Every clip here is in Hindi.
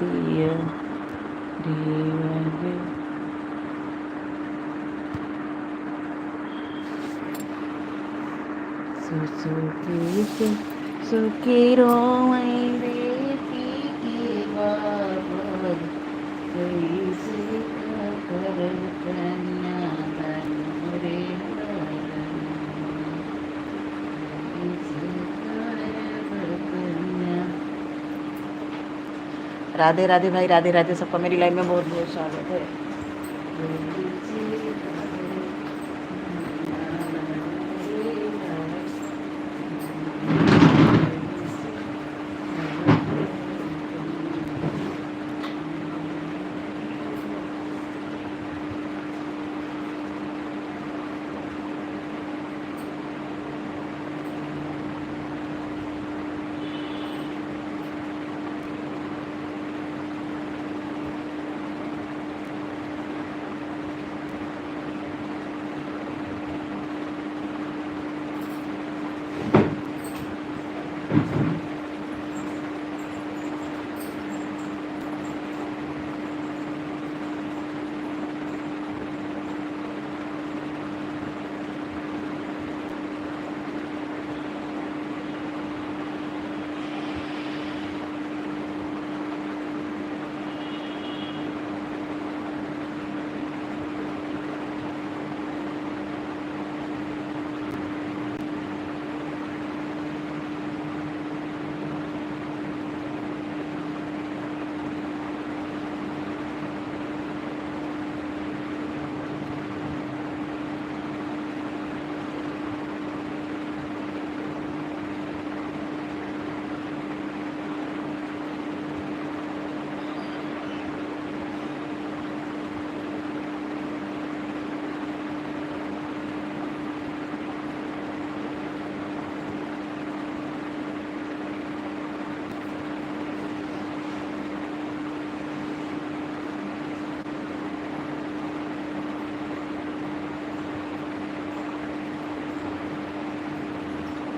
दिया दीवाने सुसुकी सुकी रोमैले पीकी बाबर कैसे कर कन्या रे राधे राधे भाई, राधे राधे सबका मेरी लाइफ में बहुत बहुत स्वागत है।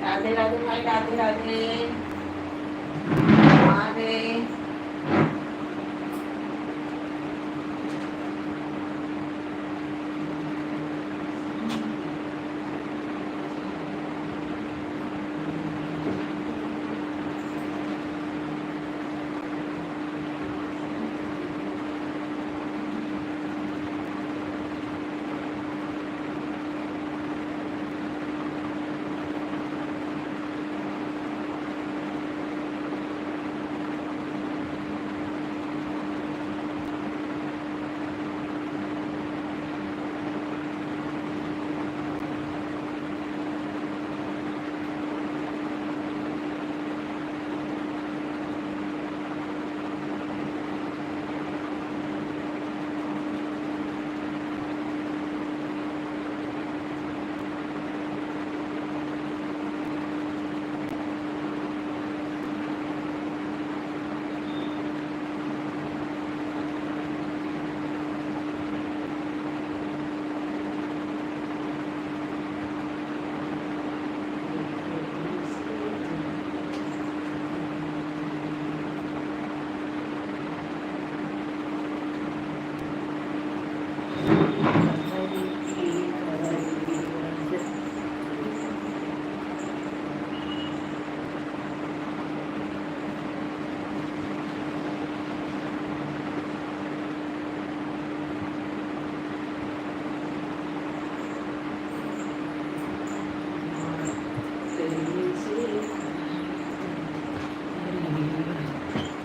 राधे राधे भाई, राधे राधे राधे।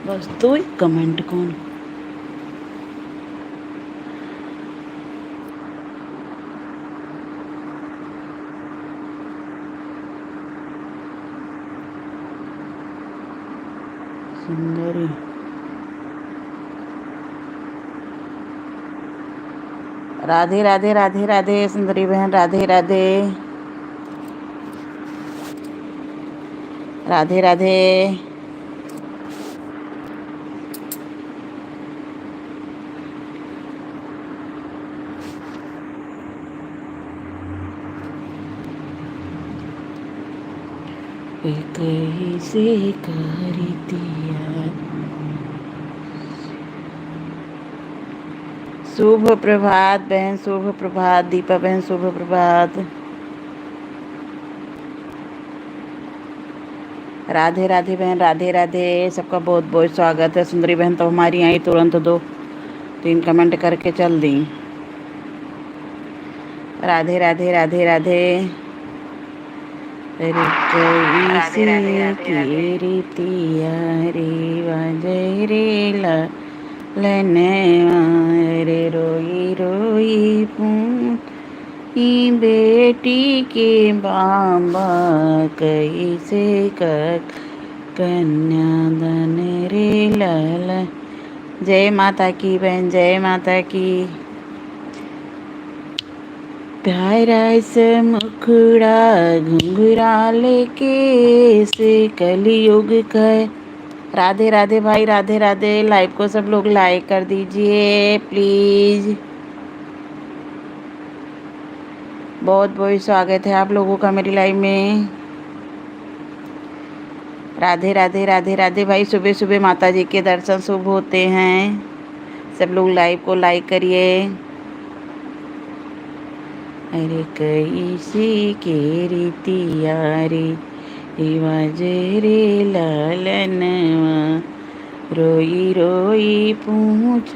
बस दो ही कमेंट कौन सुंदरी। राधे राधे राधे राधे सुंदरी बहन, राधे राधे राधे राधे। कैसे कर दिया शुभ प्रभात बहन, शुभ प्रभात दीपा बहन, शुभ प्रभात। राधे राधे बहन, राधे राधे। सबका बहुत बहुत स्वागत है। सुंदरी बहन तो हमारी आई तुरंत 2-3 कमेंट करके चल दी। राधे राधे राधे राधे। कैसी की रीतिया रे रे लनवा रे रोई रोई पूछी बेटी के बाबा कैसे कन्यादान रे लाल। जय माता की बहन, जय माता की। प्यारा से मुखड़ा घुंघरा लेके से कलयुग का। राधे राधे भाई, राधे राधे। लाइव को सब लोग लाइक कर दीजिए प्लीज। बहुत बहुत स्वागत है आप लोगों का मेरी लाइव में। राधे राधे राधे राधे भाई। सुबह सुबह माता जी के दर्शन शुभ होते हैं। सब लोग लाइव को लाइक करिए। अरे कैसी के रीतिया रे रिवाज रे लालनवा रोई रोई पूछ।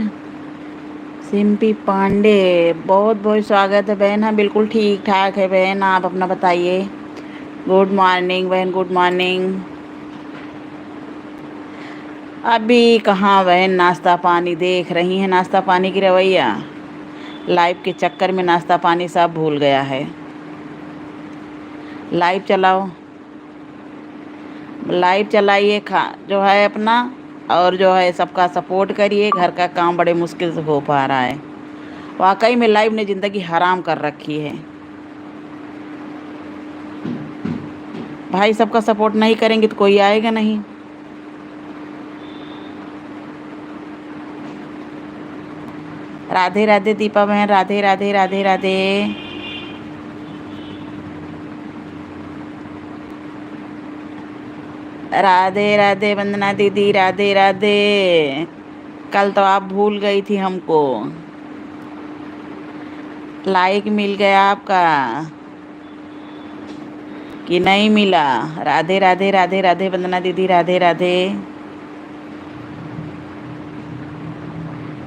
सिंपी पांडे, बहुत बहुत स्वागत है बहन। हाँ बिल्कुल ठीक ठाक है बहन, आप अपना बताइए। गुड मॉर्निंग बहन, गुड मॉर्निंग। अभी कहाँ बहन नाश्ता पानी देख रही हैं, नाश्ता पानी की रवैया। लाइव के चक्कर में नाश्ता पानी सब भूल गया है। लाइव चलाओ, लाइव चलाइए जो है अपना, और जो है सबका सपोर्ट करिए। घर का काम बड़े मुश्किल से हो पा रहा है। वाकई में लाइव ने ज़िंदगी हराम कर रखी है भाई। सबका सपोर्ट नहीं करेंगे तो कोई आएगा नहीं। राधे राधे दीपा बहन, राधे राधे राधे राधे। राधे राधे वंदना दीदी, राधे राधे। कल तो आप भूल गई थी हमको। लाइक मिल गया आपका कि नहीं मिला? राधे राधे राधे राधे वंदना दीदी, राधे राधे।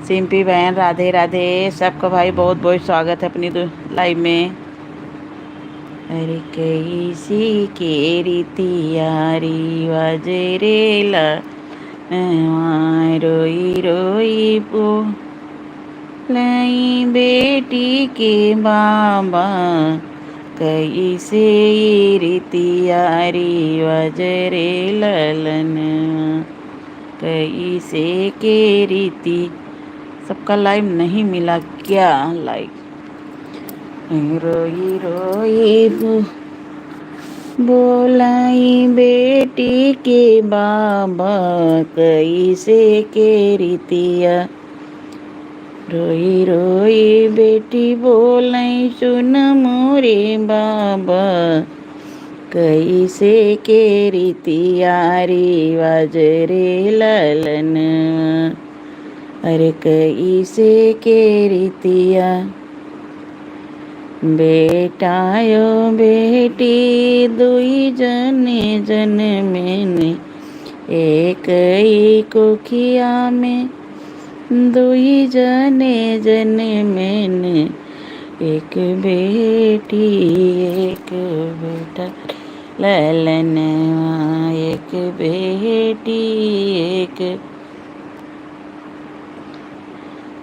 सिंपी बहन, राधे राधे। सबका भाई बहुत बहुत स्वागत है अपनी लाइव में। अरे कैसी के रीतिया रिवाज रे ला रोई रोई पो लाई बेटी के बाबा कैसे रीतिया रिवाज रे ललन कैसे के रीति। सबका लाइव नहीं मिला क्या? लाइक रोई रोई बोलाई बेटी के बाबा कैसे के रीतिया। रोई रोई बेटी बोलाई सुन मोरे बाबा कैसे के रीतिया रिवाज रे ललन। अरे कैसे के रीतिया। बेटायो बेटी दुई जने जन्मेने एक ही कोखिया में दुई जने जन्मेने एक बेटी एक बेटा ललनवा एक बेटी एक।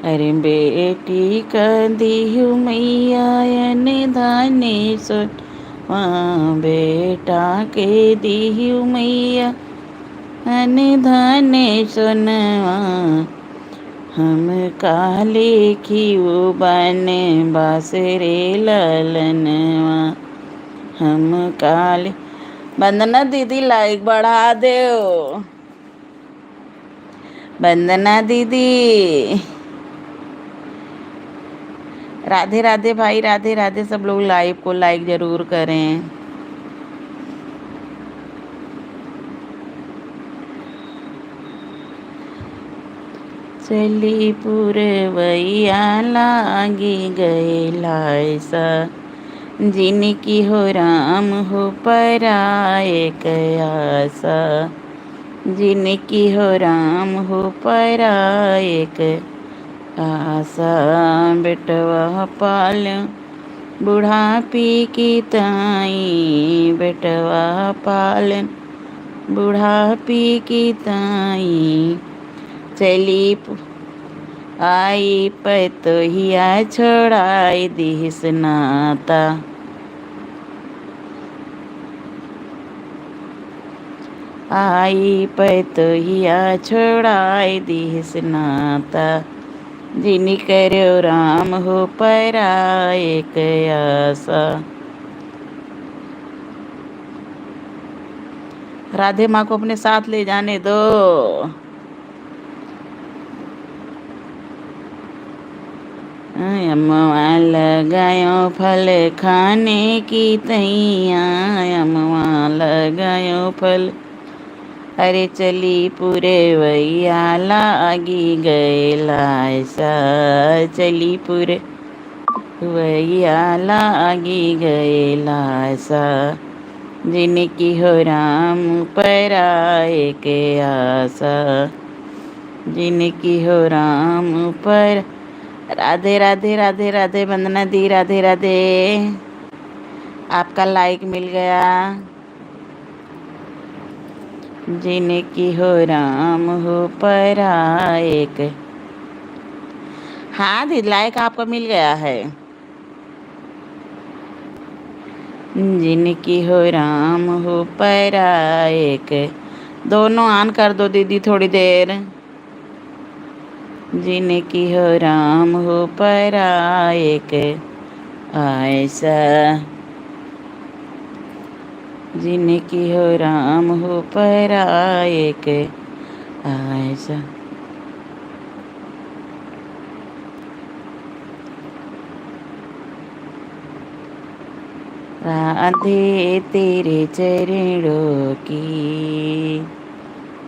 अरे बेटी का दिहु मैया धाने सुन बेटा के दिहु मैया धाने सुनवा। हम काले खीऊ बने बासरे ललनवा हम काले। वंदना दीदी लाइक बढ़ा दो। वंदना दीदी, राधे राधे भाई, राधे राधे। सब लोग लाइव को लाइक जरूर करें। चली पुरवैया लागी गए लायसा, जिनकी हो राम हो पराए कयासा, जिनकी हो राम हो पराए आसा। बेटवा पाल बुढ़ापी की ताई, बेटवा पालन बुढ़ापी की ताई, चली आई पतोहिया छोड़ाई दिस नाता, आई पतोहिया छोड़ाई दिस नाता, जिनी करो राम हो पराए कयासा। राधे माँ को अपने साथ ले जाने दो। अम्मा लगायो फल खाने की तैया, अम्मा लगायो फल, अरे चली पूरे वैया लागी गए लायसा, चली पूरे वैया लागी गए लायसा, जिनकी हो राम पराए के आसा, जिनकी हो राम पर। राधे राधे राधे राधे वंदना दी, राधे राधे। आपका लाइक मिल गया। जिनकी हो राम हो पराए के। हाँ दीदी लाइक आपका मिल गया है। जिनकी हो राम हो पराए के। दोनों ऑन कर दो दीदी थोड़ी देर। जिनकी हो राम हो पराए के ऐसा, जिनकी हो राम हो पराए के ऐसा। राधे तेरे चरणों की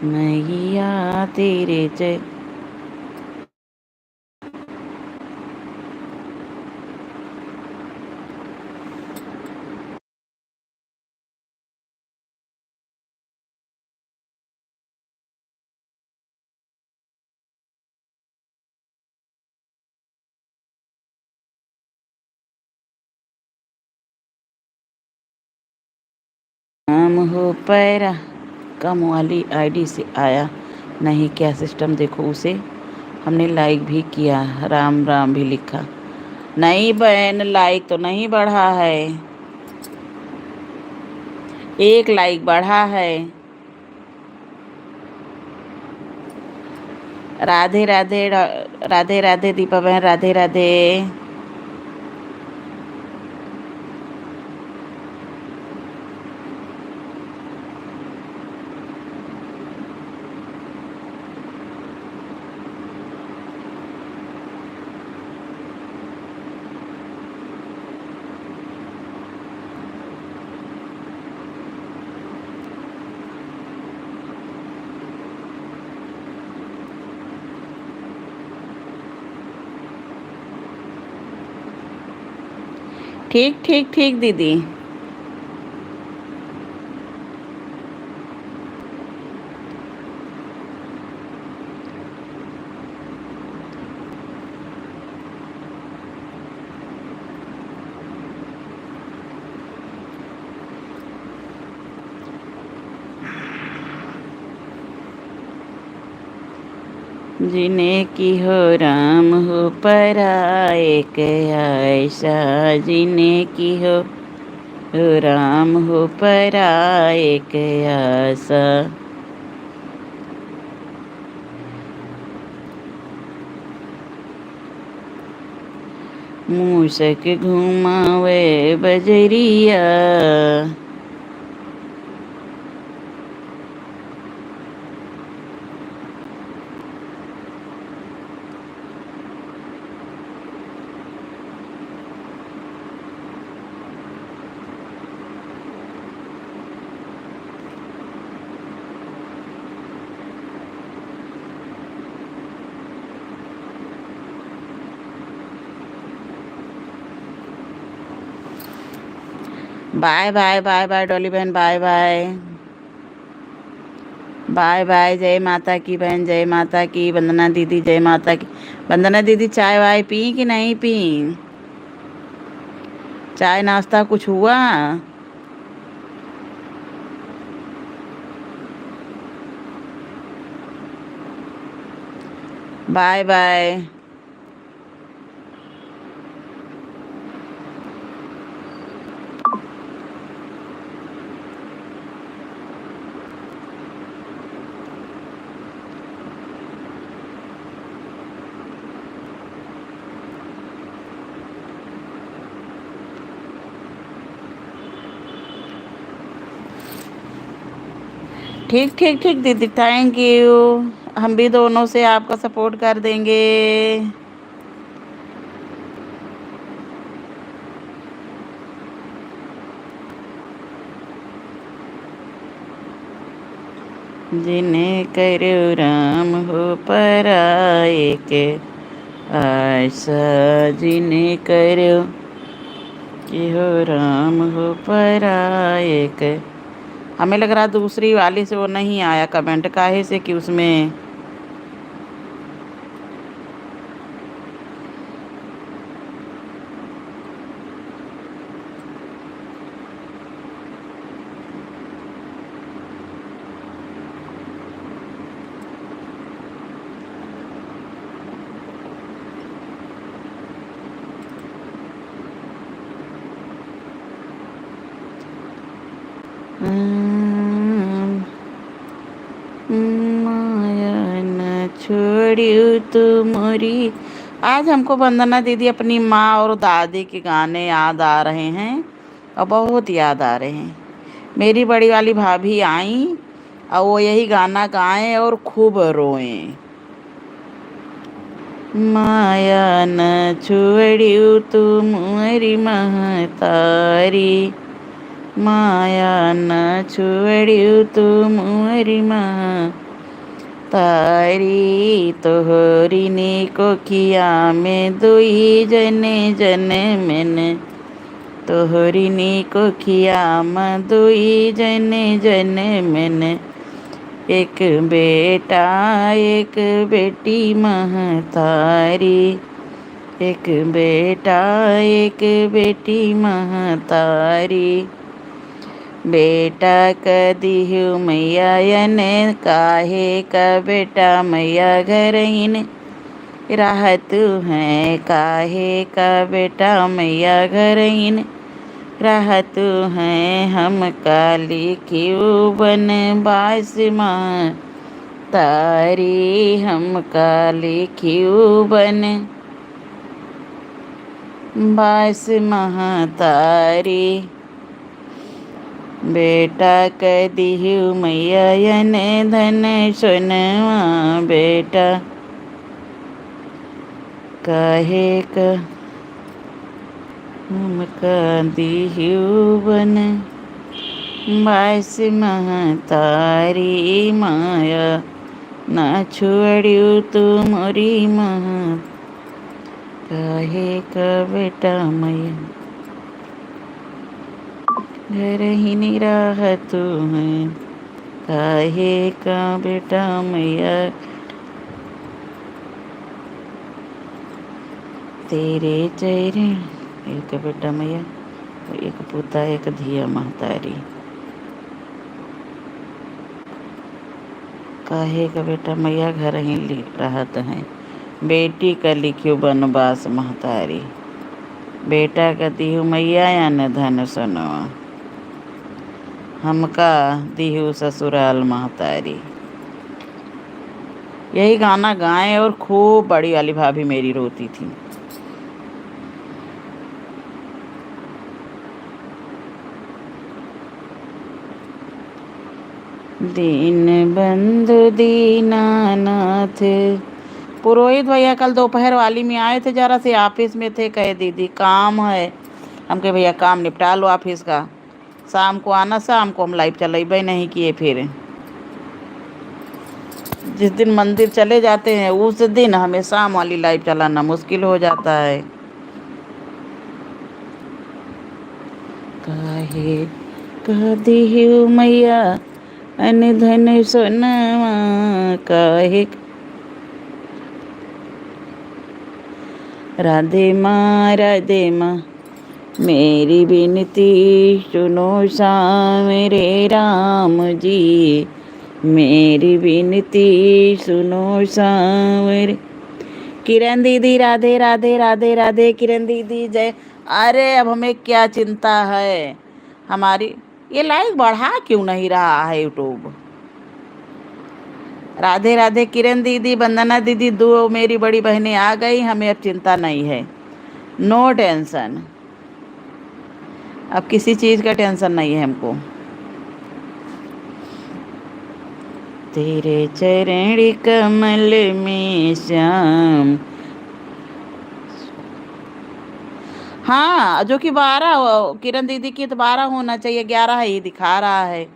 मैया, तेरे राम हो परा। कम वाली आईडी से आया नहीं क्या सिस्टम, देखो उसे हमने लाइक भी किया, राम राम भी लिखा। नहीं बहन लाइक तो नहीं बढ़ा है, एक लाइक बढ़ा है। राधे राधे राधे राधे दीपा बहन, राधे राधे। ठीक ठीक ठीक दीदी। जिन्हें की हो राम हो पराए के ऐसा, जिन्हें की हो राम हो पराए के ऐसा। मूसक घुमावे बजरिया, bye bye bye bye Dolly बहन, बाय बाय बाय बाय। जय माता की बहन, जय माता की। वंदना दीदी जय माता की। वंदना दीदी चाय वाय पी कि नहीं पी? चाय नाश्ता कुछ हुआ? Bye bye. ठीक ठीक ठीक दीदी, थैंक यू। हम भी दोनों से आपका सपोर्ट कर देंगे। जिन्हें करो राम हो पराए के आशा, जिन्हें करो कि हो राम हो पराए के। हमें लग रहा दूसरी वाली से वो नहीं आया कमेंट, काहे से कि उसमें माया न छोड़ियो तू मोरी। आज हमको वंदना दीदी अपनी माँ और दादी के गाने याद आ रहे हैं, और बहुत याद आ रहे हैं। मेरी बड़ी वाली भाभी आई और वो यही गाना गाएं और खूब रोएं। माया न छोड़ियो तू मोरी महतारी, माया न छोड़ियो तू मोरी महतारी। तोहरी ने कोखिया में दुई जने जने मैंने, तोहरी ने कोखिया में दुई जने जने मैंने। एक बेटा एक बेटी महतारी, एक बेटा एक बेटी महतारी। बेटा कदिहु मैया यने काहे का बेटा मैया घर इन रहतु हैं, काहे का बेटा मैया घर इन रहतु हैं। हम काली क्यों बन बास माँ तारी, हम काली क्यों बन बास महतारी। बेटा कदिहु मैया यने धन सोनवा, बेटा काहे का हम कदिहु बन बास महतारी। माया ना छोड़ियो तू मोरी महा, काहे का बेटा मैया घर ही नहीं रहतु हैं, काहे का बेटा मैया तेरे चेहरे। एक बेटा मैया, एक पुता एक धिया महतारी, काहे का बेटा मैया घर ही रहत हैं। बेटी का लिखियो बनवास महतारी, बेटा का दिहु मैया या न धन सोनवा, हमका दिहु ससुराल महतारी। यही गाना गाएं और खूब बड़ी वाली भाभी मेरी रोती थी। दीन बंधु दीनानाथ। पुरोहित भैया कल दोपहर वाली में आए थे, जरा से ऑफिस में थे, कहे दीदी काम है। हम कहे भैया काम निपटा लो ऑफिस का, शाम को आना। शाम को हम लाइव चलेबे नहीं किए। फिर जिस दिन मंदिर चले जाते हैं उस दिन हमें शाम वाली लाइव चलाना मुश्किल हो जाता है। काहे कह दिहु मैया अन धन सोनवा काहे। राधे माँ मेरी विनती सुनो सावरे राम जी, मेरी विनती सुनो सावरे। किरण दीदी राधे राधे राधे राधे। किरण दीदी जय। अरे अब हमें क्या चिंता है हमारी, ये लाइक बढ़ा क्यों नहीं रहा है यूट्यूब। राधे राधे किरण दीदी, वंदना दीदी, दो मेरी बड़ी बहनें आ गई, हमें अब चिंता नहीं है। नो टेंशन, अब किसी चीज़ का टेंशन नहीं है हमको। तेरे चरण कमल में श्याम। हाँ जो कि 12, किरण दीदी की तो 12 होना चाहिए, 11 ही दिखा रहा है।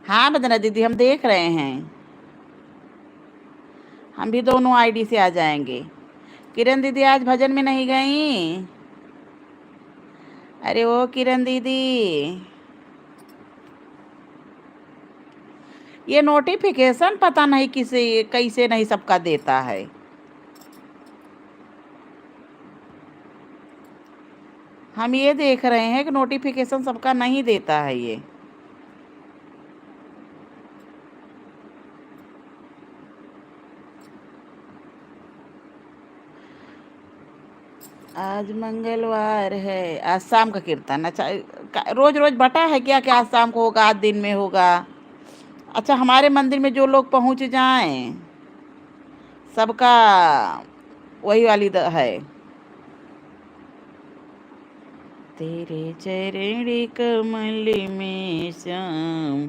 हाँ वंदना दीदी हम देख रहे हैं, हम भी दोनों आईडी से आ जाएंगे। किरण दीदी आज भजन में नहीं गई। अरे ओ किरण दीदी, ये नोटिफिकेशन पता नहीं किसे कैसे नहीं सबका देता है। हम ये देख रहे हैं कि नोटिफिकेशन सबका नहीं देता है ये। आज मंगलवार है, आज शाम का कीर्तन। अच्छा रोज रोज बटा है क्या कि आज शाम को होगा, आज दिन में होगा। अच्छा हमारे मंदिर में जो लोग पहुंच जाएं सबका वही वाली है। तेरे चरण कमल में श्याम,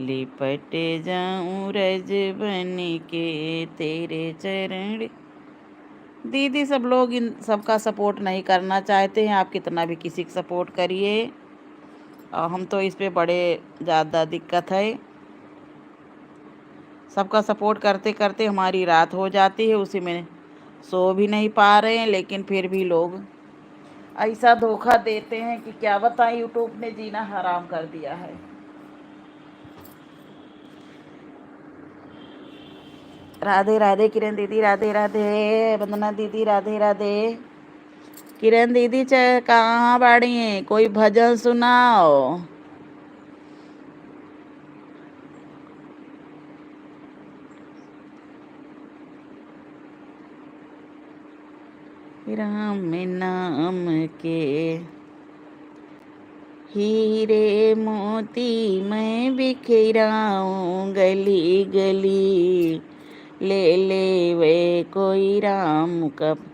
लिपट जाऊं रज बन के तेरे चरण। दीदी सब लोग इन सबका सपोर्ट नहीं करना चाहते हैं, आप कितना भी किसी का सपोर्ट करिए, और हम तो इस पे बड़े ज़्यादा दिक्कत है। सबका सपोर्ट करते करते हमारी रात हो जाती है, उसी में सो भी नहीं पा रहे हैं, लेकिन फिर भी लोग ऐसा धोखा देते हैं कि क्या बताएं, यूट्यूब ने जीना हराम कर दिया है। राधे राधे किरण दीदी, राधे राधे वंदना दीदी, राधे राधे। किरण दीदी कहाँ बाड़ी हैं, कोई भजन सुनाओ। राम नाम के हीरे मोती मैं बिखराऊं गली गली, ले ले वे कोई राम कब।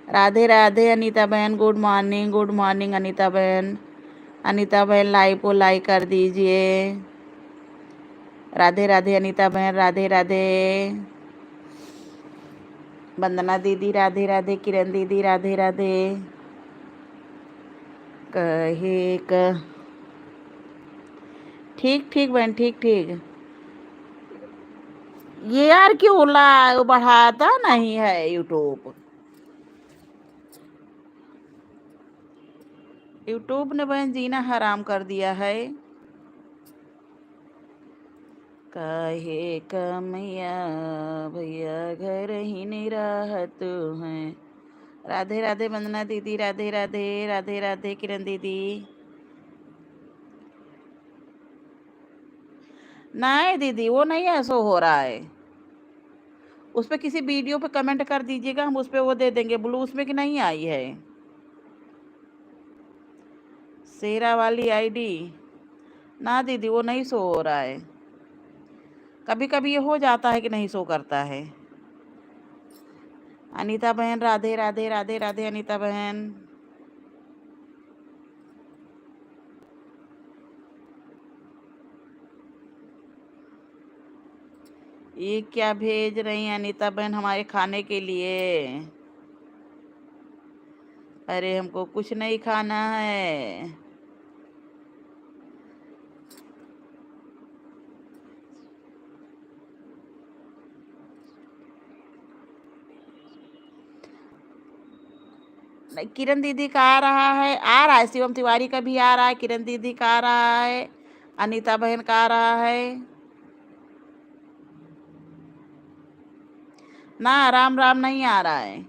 राधे राधे अनीता बहन, good morning, good morning Anita बहन। अनीता बहन लाइव को लाइक कर दीजिए। राधे राधे अनीता बहन, राधे राधे। वंदना दीदी राधे राधे, किरण दीदी राधे राधे। कहे का ठीक ठीक बहन, ठीक ठीक। ये यार क्यों ला बढ़ाता नहीं है यूट्यूब। यूट्यूब ने बहन जीना हराम कर दिया है। काहे कमैया भैया घर ही नहीं रहत है। राधे राधे वंदना दीदी, राधे राधे, राधे राधे किरण दीदी। नहीं दीदी वो नहीं है, शो हो रहा है। उस पर किसी वीडियो पे कमेंट कर दीजिएगा, हम उस पर वो दे देंगे ब्लू, उसमें कि नहीं आई है शेरा वाली आईडी। ना दीदी वो नहीं शो हो रहा है, कभी कभी ये हो जाता है कि नहीं शो करता है। अनीता बहन राधे राधे, राधे राधे अनीता बहन। ये क्या भेज रही हैं अनीता बहन हमारे खाने के लिए। अरे हमको कुछ नहीं खाना है। किरण दीदी का आ रहा है, शिवम तिवारी का भी आ रहा है, किरण दीदी का आ रहा है, अनीता बहन का आ रहा है ना। राम राम नहीं आ रहा है,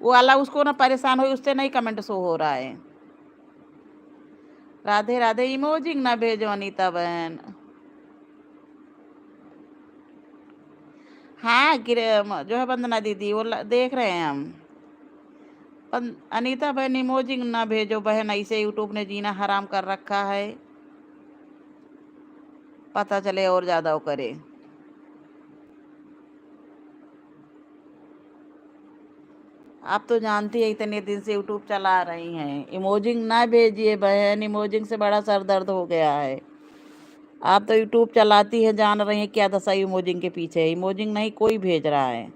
वो वाला उसको ना परेशान हो, उससे नहीं कमेंट शो हो रहा है। राधे राधे इमोजिंग ना भेजो अनीता बहन। हाँ जो है वंदना दीदी, वो देख रहे हैं हम। अनीता बहन इमोजिंग ना भेजो बहन, ऐसे यूट्यूब ने जीना हराम कर रखा है, पता चले और ज्यादा वो करे। आप तो जानती है इतने दिन से यूट्यूब चला रही हैं, इमोजिंग ना भेजिए बहन, इमोजिंग से बड़ा सर दर्द हो गया है। आप तो यूट्यूब चलाती है, जान रही हैं क्या दशा इमोजिंग के पीछे है। इमोजिंग नहीं कोई भेज रहा है।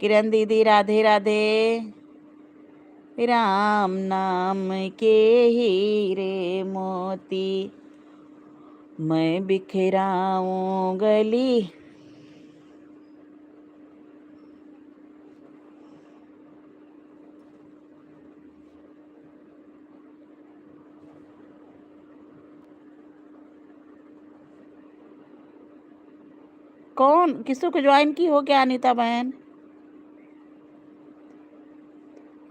किरण दीदी राधे राधे। राम नाम के हीरे मोती मैं बिखराऊं गली। कौन किसी को ज्वाइन की हो क्या अनीता बहन?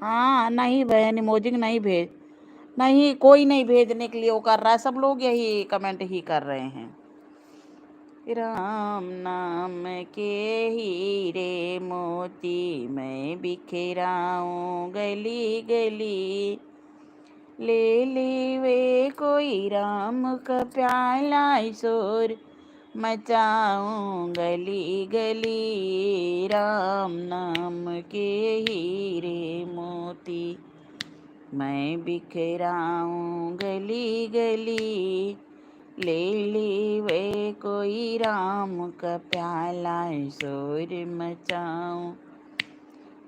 हाँ नहीं बहन, इमोजिंग नहीं भेज, नहीं कोई नहीं भेजने के लिए वो कर रहा है, सब लोग यही कमेंट ही कर रहे हैं। राम नाम के हीरे मोती मैं बिखराऊं गली गली, ले ले वे कोई राम का प्याला शोर मचाऊं गली गली। राम नाम के हीरे मोती मैं बिखराऊं गली गली, ले ले वे कोई राम का प्याला शोर मचाऊं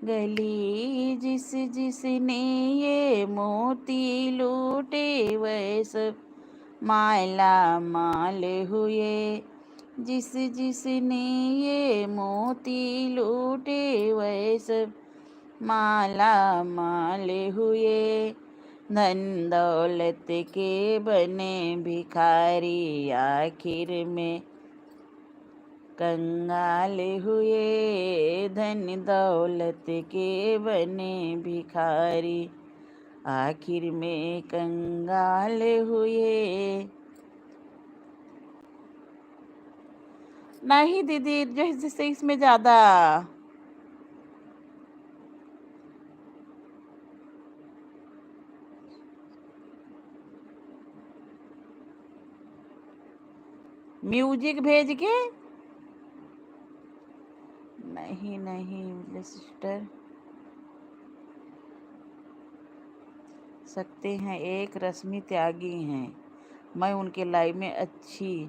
गली। जिस जिसने ये मोती लूटे वह सब माला माल हुए, जिस जिसने ये मोती लूटे वह सब माला माल हुए। धन दौलत के बने भिखारी आखिर में कंगाल हुए। धन दौलत के बने भिखारी आखिर में कंगाल हुए। नहीं दीदी, जैसे इसमें ज्यादा म्यूजिक भेज के नहीं नहीं सिस्टर सकते हैं। एक रश्मि त्यागी हैं, मैं उनके लाइव में अच्छी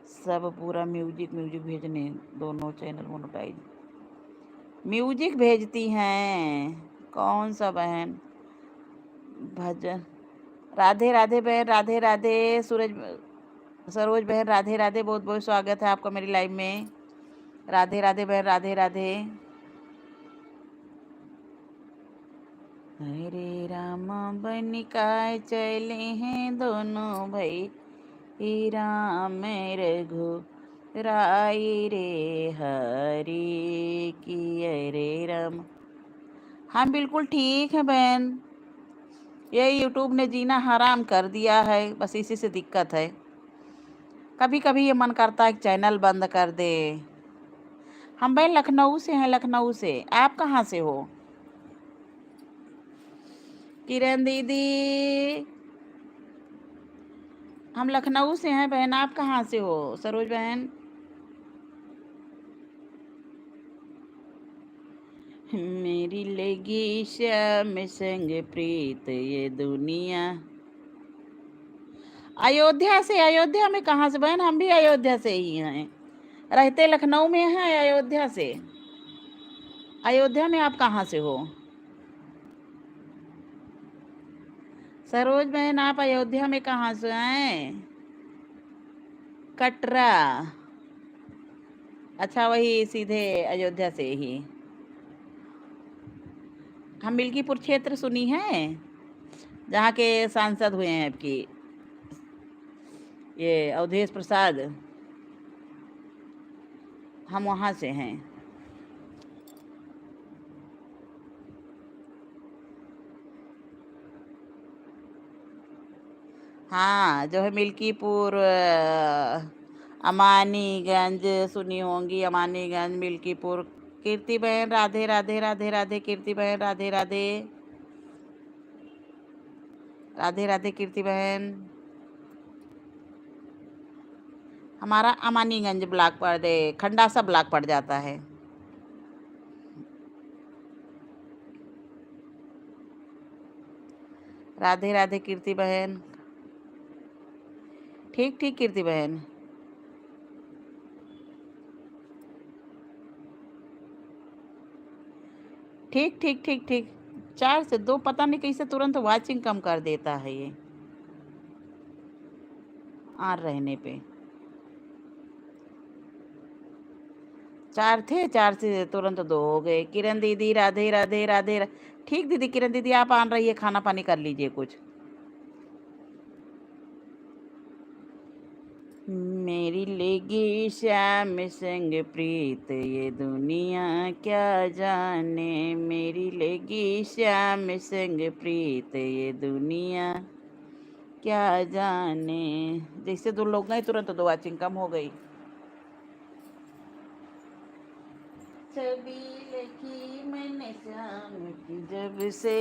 सब पूरा म्यूजिक भेजने, दोनों चैनल मोनेटाइज म्यूजिक भेजती हैं। कौन सा बहन? भजन। राधे राधे बहन, राधे राधे। सरोज बहन राधे राधे, बहुत बहुत स्वागत है आपका मेरी लाइव में। राधे राधे बहन, राधे राधे। हरे रामा बनिकाय चले हैं दोनों भाई, ही राम रघु राय रे हरि की। हरे राम। हाँ बिल्कुल ठीक है बहन, ये यूट्यूब ने जीना हराम कर दिया है, बस इसी से दिक्कत है। कभी कभी ये मन करता है कि चैनल बंद कर दे। हम बहन लखनऊ से हैं, लखनऊ से। आप कहाँ से हो? किरण दीदी हम लखनऊ से हैं बहन, आप कहाँ से हो? सरोज बहन मेरी लगी श्याम संग प्रीत ये दुनिया। अयोध्या से? अयोध्या में कहाँ से बहन? हम भी अयोध्या से ही हैं, रहते लखनऊ में हैं, अयोध्या से। अयोध्या में आप कहाँ से हो? सरोज बहन आप अयोध्या में कहाँ से हैं? कटरा। अच्छा, वही सीधे अयोध्या से ही। हम मिल्कीपुर क्षेत्र सुनी है, जहाँ के सांसद हुए हैं आपकी ये अवधेश प्रसाद, हम वहाँ से हैं। हाँ, जो है मिल्कीपुर, अमानीगंज सुनी होंगी, अमानीगंज, मिल्कीपुर। कीर्ति बहन राधे राधे राधे राधे। कीर्ति बहन राधे राधे राधे राधे। कीर्ति बहन, हमारा अमानीगंज ब्लॉक पड़ दे, खंडासा ब्लॉक पड़ जाता है। राधे राधे कीर्ति बहन। ठीक ठीक कीर्ति बहन। ठीक ठीक ठीक ठीक। 4 से 2 पता नहीं कैसे तुरंत वाचिंग कम कर देता है ये ऑन रहने पे। 4 थे, 4 से तुरंत 2 हो गए। किरण दीदी राधे राधे राधे ठीक दीदी, किरण दीदी आप आन रही है, खाना पानी कर लीजिए कुछ। मेरी लेगी श्याम संग प्रीत ये दुनिया क्या जाने, मेरी लेगी श्याम संग प्रीत ये दुनिया क्या जाने। जैसे 2 लोग गए तुरंत 2 वाचिंग कम हो गई। छवि लिखी मैंने श्याम की जब से,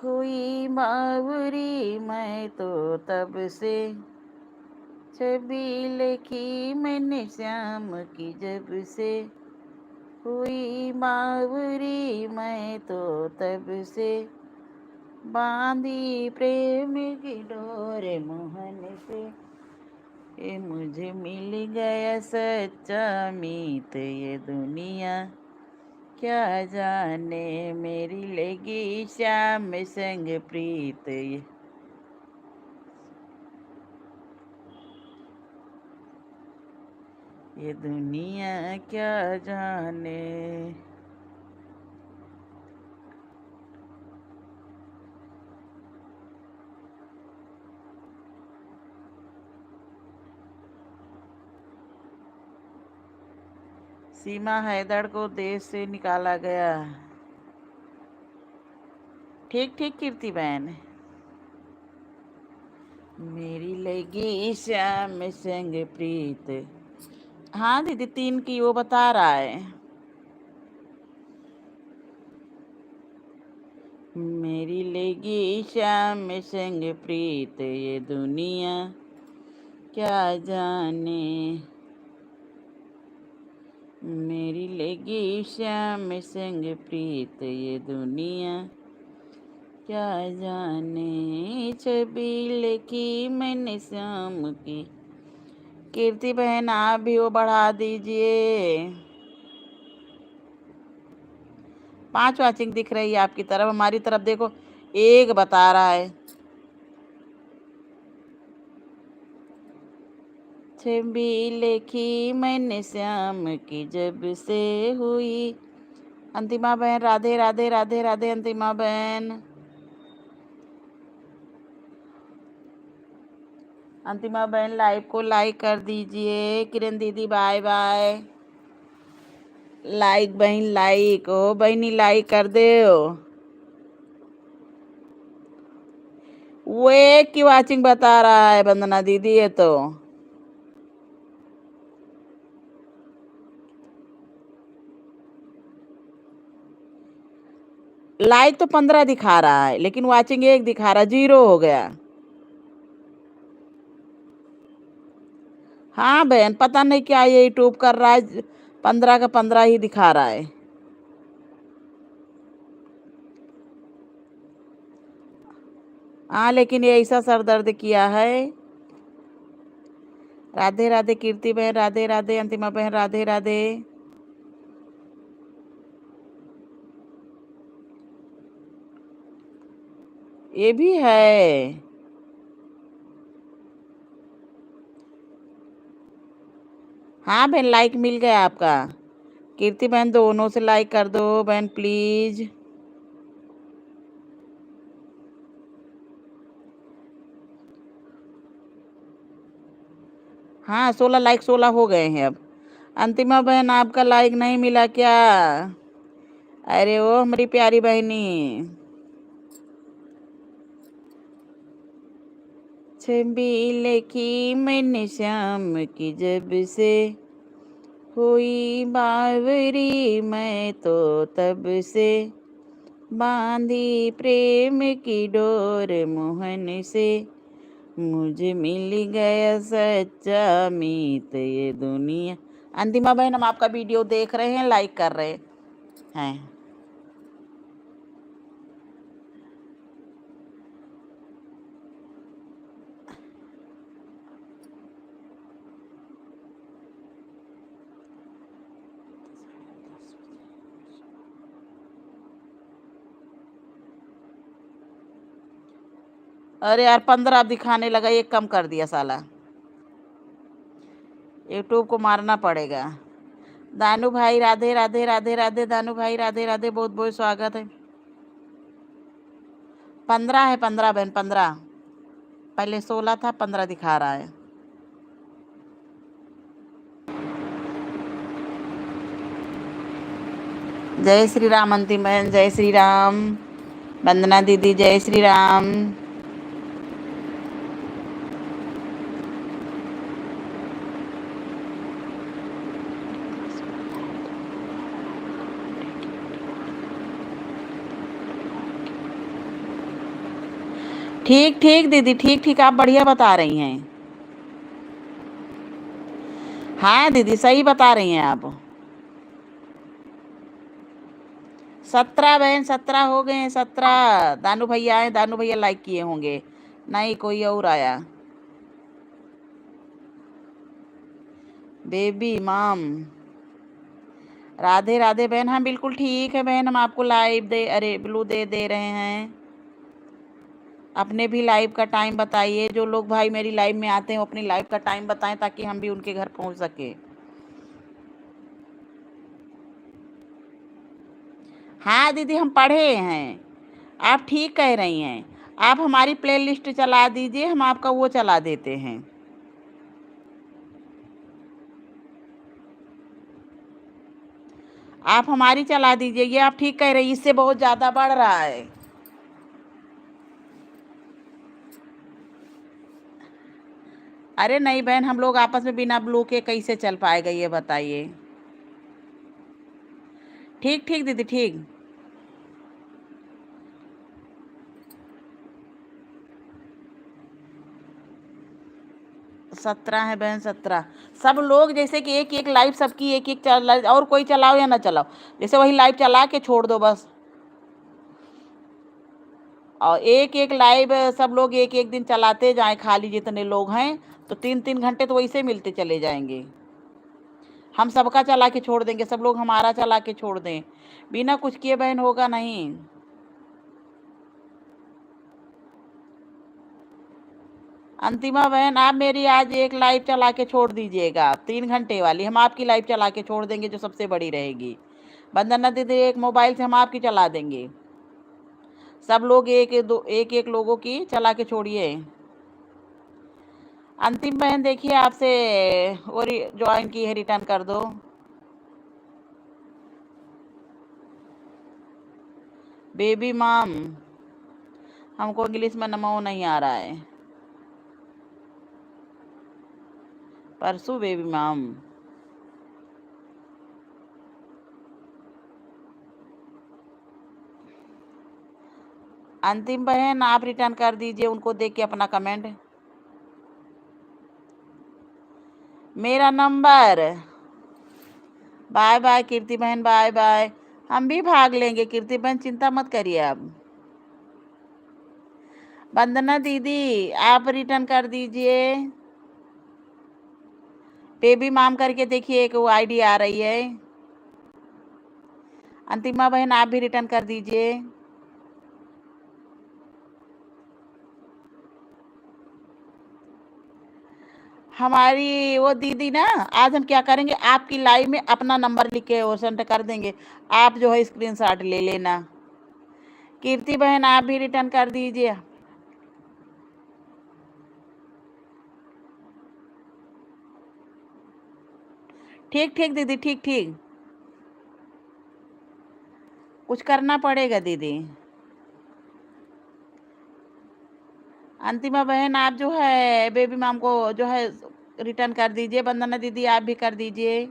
हुई बावरी मैं तो तब से। छवि लिखी मैंने श्याम की जब से, हुई बावरी मैं तो तब से। बांधी प्रेम की डोर मोहन से, ये मुझे मिल गया सच्चा मीत ये दुनिया क्या जाने, मेरी लगी श्याम संग प्रीत ये दुनिया क्या जाने। सीमा हैदर को देश से निकाला गया। ठीक ठीक कीर्ति बहन। मेरी लगी श्याम संग प्रीत। हाँ दीदी 3 की वो बता रहा है। मेरी लगी श्याम संग प्रीत ये दुनिया क्या जाने, मेरी लगी श्याम संग प्रीत ये दुनिया क्या जाने। छवि लिखी मैंने श्याम की। कीर्ति बहन आप भी वो बढ़ा दीजिए। 5 वाचिंग दिख रही है आपकी तरफ, हमारी तरफ देखो 1 बता रहा है। छवि लिखी मैंने श्याम की जब से, हुई। अंतिमा बहन राधे राधे राधे राधे। अंतिमा बहन, अंतिमा बहन लाइव को लाइक कर दीजिए। किरण दीदी बाय बाय। लाइक बहन लाइक, ओ बहनी लाइक कर दे। वो 1 की वाचिंग बता रहा है वंदना दीदी, ये तो लाइक तो 15 दिखा रहा है, लेकिन वाचिंग 1 दिखा रहा है, 0 हो गया। हाँ बहन पता नहीं क्या ये यूट्यूब कर रहा है, 15 का 15 ही दिखा रहा है। हाँ लेकिन ये ऐसा सर दर्द किया है। राधे राधे कीर्ति बहन राधे राधे। अंतिमा बहन राधे राधे। ये भी है। हाँ बहन लाइक मिल गया आपका। कीर्ति बहन दोनों से लाइक कर दो बहन प्लीज। हाँ 16 लाइक 16 हो गए हैं अब। अंतिमा बहन आपका लाइक नहीं मिला क्या? अरे ओ हमारी प्यारी बहनी। छबीले की मैंने शाम की जब से हुई बावरी, मैं तो तब से बांधी प्रेम की डोर मोहन से, मुझे मिल गया सच्चा मीत ये दुनिया। अंतिमा बहन हम आपका वीडियो देख रहे हैं, लाइक कर रहे हैं। अरे यार 15 दिखाने लगा, ये कम कर दिया साला। यूट्यूब को मारना पड़ेगा। दानू भाई राधे राधे राधे राधे। दानू भाई राधे राधे, बहुत बहुत स्वागत है। 15 है, 15 बहन 15। पहले 16 था, 15 दिखा रहा है। जय श्री राम अंतिम बहन, जय श्री राम। वंदना दीदी जय श्री राम। ठीक ठीक दीदी, ठीक ठीक, आप बढ़िया बता रही हैं। हाँ दीदी सही बता रही हैं आप। 17 बहन, 17 हो गए हैं, 17। दानू भैया आए, दानू भैया लाइक किए होंगे। नहीं कोई और आया। बेबी माम राधे राधे बहन। हाँ बिल्कुल ठीक है बहन, हम आपको लाइव दे, अरे ब्लू दे रहे हैं। अपने भी लाइव का टाइम बताइए। जो लोग भाई मेरी लाइव में आते हैं वो अपनी लाइव का टाइम बताएं, ताकि हम भी उनके घर पहुंच सके। हाँ दीदी हम पढ़े हैं, आप ठीक कह रही हैं। आप हमारी प्लेलिस्ट चला दीजिए, हम आपका वो चला देते हैं। आप हमारी चला दीजिए, ये आप ठीक कह रही हैं, इससे बहुत ज़्यादा बढ़ रहा है। अरे नहीं बहन, हम लोग आपस में बिना ब्लू के कैसे चल पाएगा ये बताइए। ठीक ठीक दीदी ठीक। 17 है बहन, 17। सब लोग जैसे कि एक एक लाइव सबकी एक एक और कोई चलाओ या ना चलाओ, जैसे वही लाइव चला के छोड़ दो बस। और एक एक लाइव सब लोग एक एक दिन चलाते जाएं, खाली जितने लोग हैं तो 3-3 घंटे तो वैसे मिलते चले जाएंगे। हम सबका चला के छोड़ देंगे, सब लोग हमारा चला के छोड़ दें, बिना कुछ किए बहन होगा नहीं। अंतिमा बहन आप मेरी आज एक लाइव चला के छोड़ दीजिएगा, 3 घंटे वाली हम आपकी लाइव चला के छोड़ देंगे, जो सबसे बड़ी रहेगी। वंदना दीदी एक मोबाइल से हम आपकी चला देंगे। सब लोग एक एक लोगों की चला के छोड़िए। अंतिम बहन देखिए आपसे और ज्वाइन की है, रिटर्न कर दो। बेबी माम हमको इंग्लिश में नमो नहीं आ रहा है। परसों बेबी माम। अंतिम बहन आप रिटर्न कर दीजिए उनको देख के अपना कमेंट। मेरा नंबर। बाय बाय कीर्ति बहन, बाय बाय। हम भी भाग लेंगे कीर्ति बहन, चिंता मत करिए आप। वंदना दीदी आप रिटर्न कर दीजिए। बेबी माम करके देखिए, एक वो आईडी आ रही है। अंतिमा बहन आप भी रिटर्न कर दीजिए। हमारी वो दीदी ना, आज हम क्या करेंगे, आपकी लाइव में अपना नंबर लिख के और सेंड कर देंगे, आप जो है स्क्रीनशॉट ले लेना। कीर्ति बहन आप भी रिटर्न कर दीजिए। ठीक ठीक दीदी, ठीक ठीक। कुछ करना पड़ेगा दीदी। अंतिमा बहन, आप जो है बेबी माम को जो है रिटर्न कर दीजिए। वंदना दीदी आप भी कर दीजिए।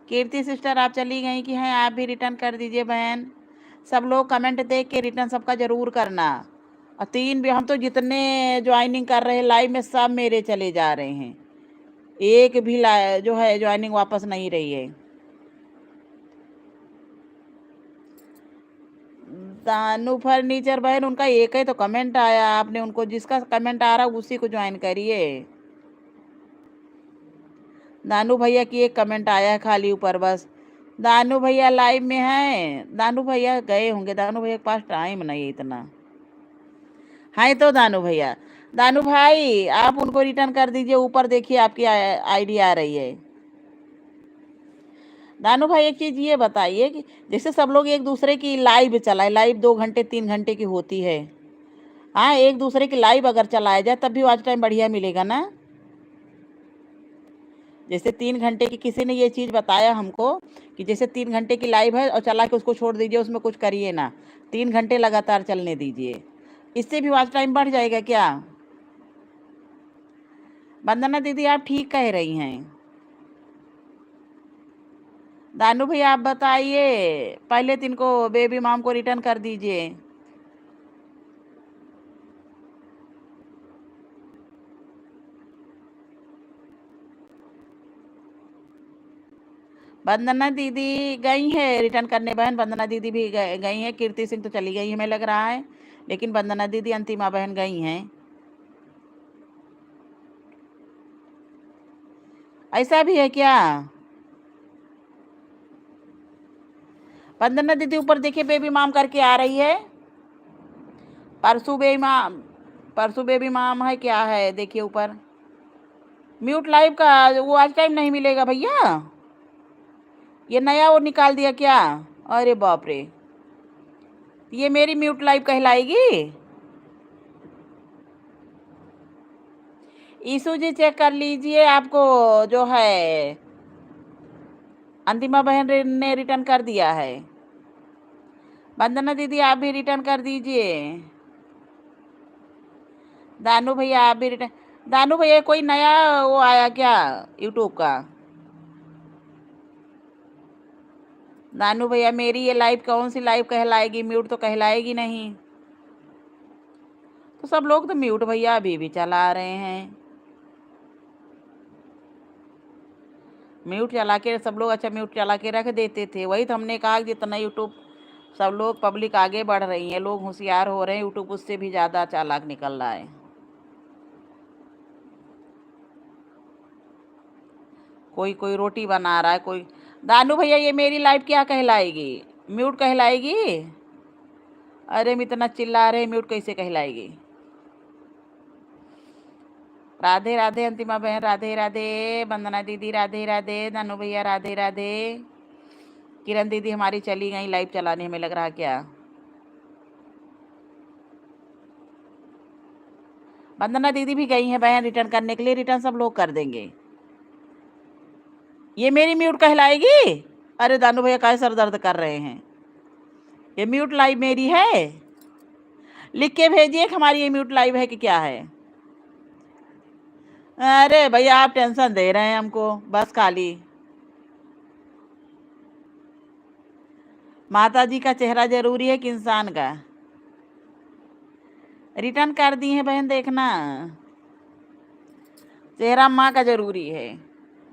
कीर्ति सिस्टर आप चली गई कि हैं, आप भी रिटर्न कर दीजिए बहन। सब लोग कमेंट देख के रिटर्न सबका ज़रूर करना। और 3 भी, हम तो जितने ज्वाइनिंग कर रहे हैं लाइव में सब मेरे चले जा रहे हैं, एक भी जो है ज्वाइनिंग वापस नहीं रही है। दानू फर्नीचर बहन, उनका एक ही तो कमेंट आया, आपने उनको जिसका कमेंट आ रहा उसी को ज्वाइन करिए। दानू भैया की एक कमेंट आया है खाली ऊपर बस। दानू भैया लाइव में हैं? दानू भैया गए होंगे, दानू भैया के पास टाइम नहीं है इतना। हाँ तो दानू भैया, दानू भाई आप उनको रिटर्न कर दीजिए। ऊपर देखिए आपकी आईडी आ रही है। दानू भाई एक चीज़ ये बताइए कि जैसे सब लोग एक दूसरे की लाइव चलाए, लाइव 2 घंटे 3 घंटे की होती है, हाँ एक दूसरे की लाइव अगर चलाया जाए तब भी वॉच टाइम बढ़िया मिलेगा ना। जैसे 3 घंटे की किसी ने ये चीज़ बताया हमको कि जैसे 3 घंटे की लाइव है और चला के उसको छोड़ दीजिए, उसमें कुछ करिए ना, 3 घंटे लगातार चलने दीजिए, इससे भी वॉच टाइम बढ़ जाएगा क्या? वंदना दीदी आप ठीक कह रही हैं। दानू भैया आप बताइए, पहले 3 को बेबी माम को रिटर्न कर दीजिए। वंदना दीदी गई है रिटर्न करने बहन, वंदना दीदी भी गई हैं। कीर्ति सिंह तो चली गई हमें लग रहा है, लेकिन वंदना दीदी अंतिमा बहन गई हैं। ऐसा भी है क्या? वंदना दीदी ऊपर देखिए बेबी माम करके आ रही है। परसों बेबी माम, परसों बेबी माम है क्या है, देखिए ऊपर। म्यूट लाइव का वो आज टाइम नहीं मिलेगा भैया, ये नया वो निकाल दिया क्या? अरे बाप रे, ये मेरी म्यूट लाइव कहलाएगी? ईशू जी चेक कर लीजिए, आपको जो है अंतिमा बहन ने रिटर्न कर दिया है। वंदना दीदी आप भी रिटर्न कर दीजिए। दानू भैया आप भी रिटर्न। दानू भैया कोई नया वो आया क्या यूट्यूब का? दानू भैया मेरी ये लाइव कौन सी लाइव कहलाएगी, म्यूट तो कहलाएगी नहीं। तो सब लोग तो म्यूट भैया अभी भी चला रहे हैं, म्यूट चला के सब लोग। अच्छा म्यूट चला के रख देते थे, वही तो हमने कहा कि जितना यूट्यूब सब लोग पब्लिक आगे बढ़ रही है, लोग होशियार हो रहे हैं, यूट्यूब उससे भी ज़्यादा चालाक निकल रहा है। कोई कोई रोटी बना रहा है, कोई। दानू भैया ये मेरी लाइव क्या कहलाएगी, म्यूट कहलाएगी? अरे हम इतना चिल्ला रहे, म्यूट कैसे कहलाएगी? राधे राधे अंतिमा बहन, राधे राधे। वंदना दीदी राधे राधे। दानू भैया राधे राधे। किरण दीदी हमारी चली गई लाइव चलाने, हमें लग रहा क्या? वंदना दीदी भी गई हैं बहन रिटर्न करने के लिए, रिटर्न सब लोग कर देंगे। ये मेरी म्यूट कहलाएगी? अरे दानू भैया काय सर दर्द कर रहे हैं, ये म्यूट लाइव मेरी है? लिख के भेजिए कि हमारी ये म्यूट लाइव है कि क्या है। अरे भैया आप टेंशन दे रहे हैं हमको बस खाली। माता जी का चेहरा जरूरी है कि इंसान का? रिटर्न कर दी है बहन, देखना चेहरा माँ का जरूरी है।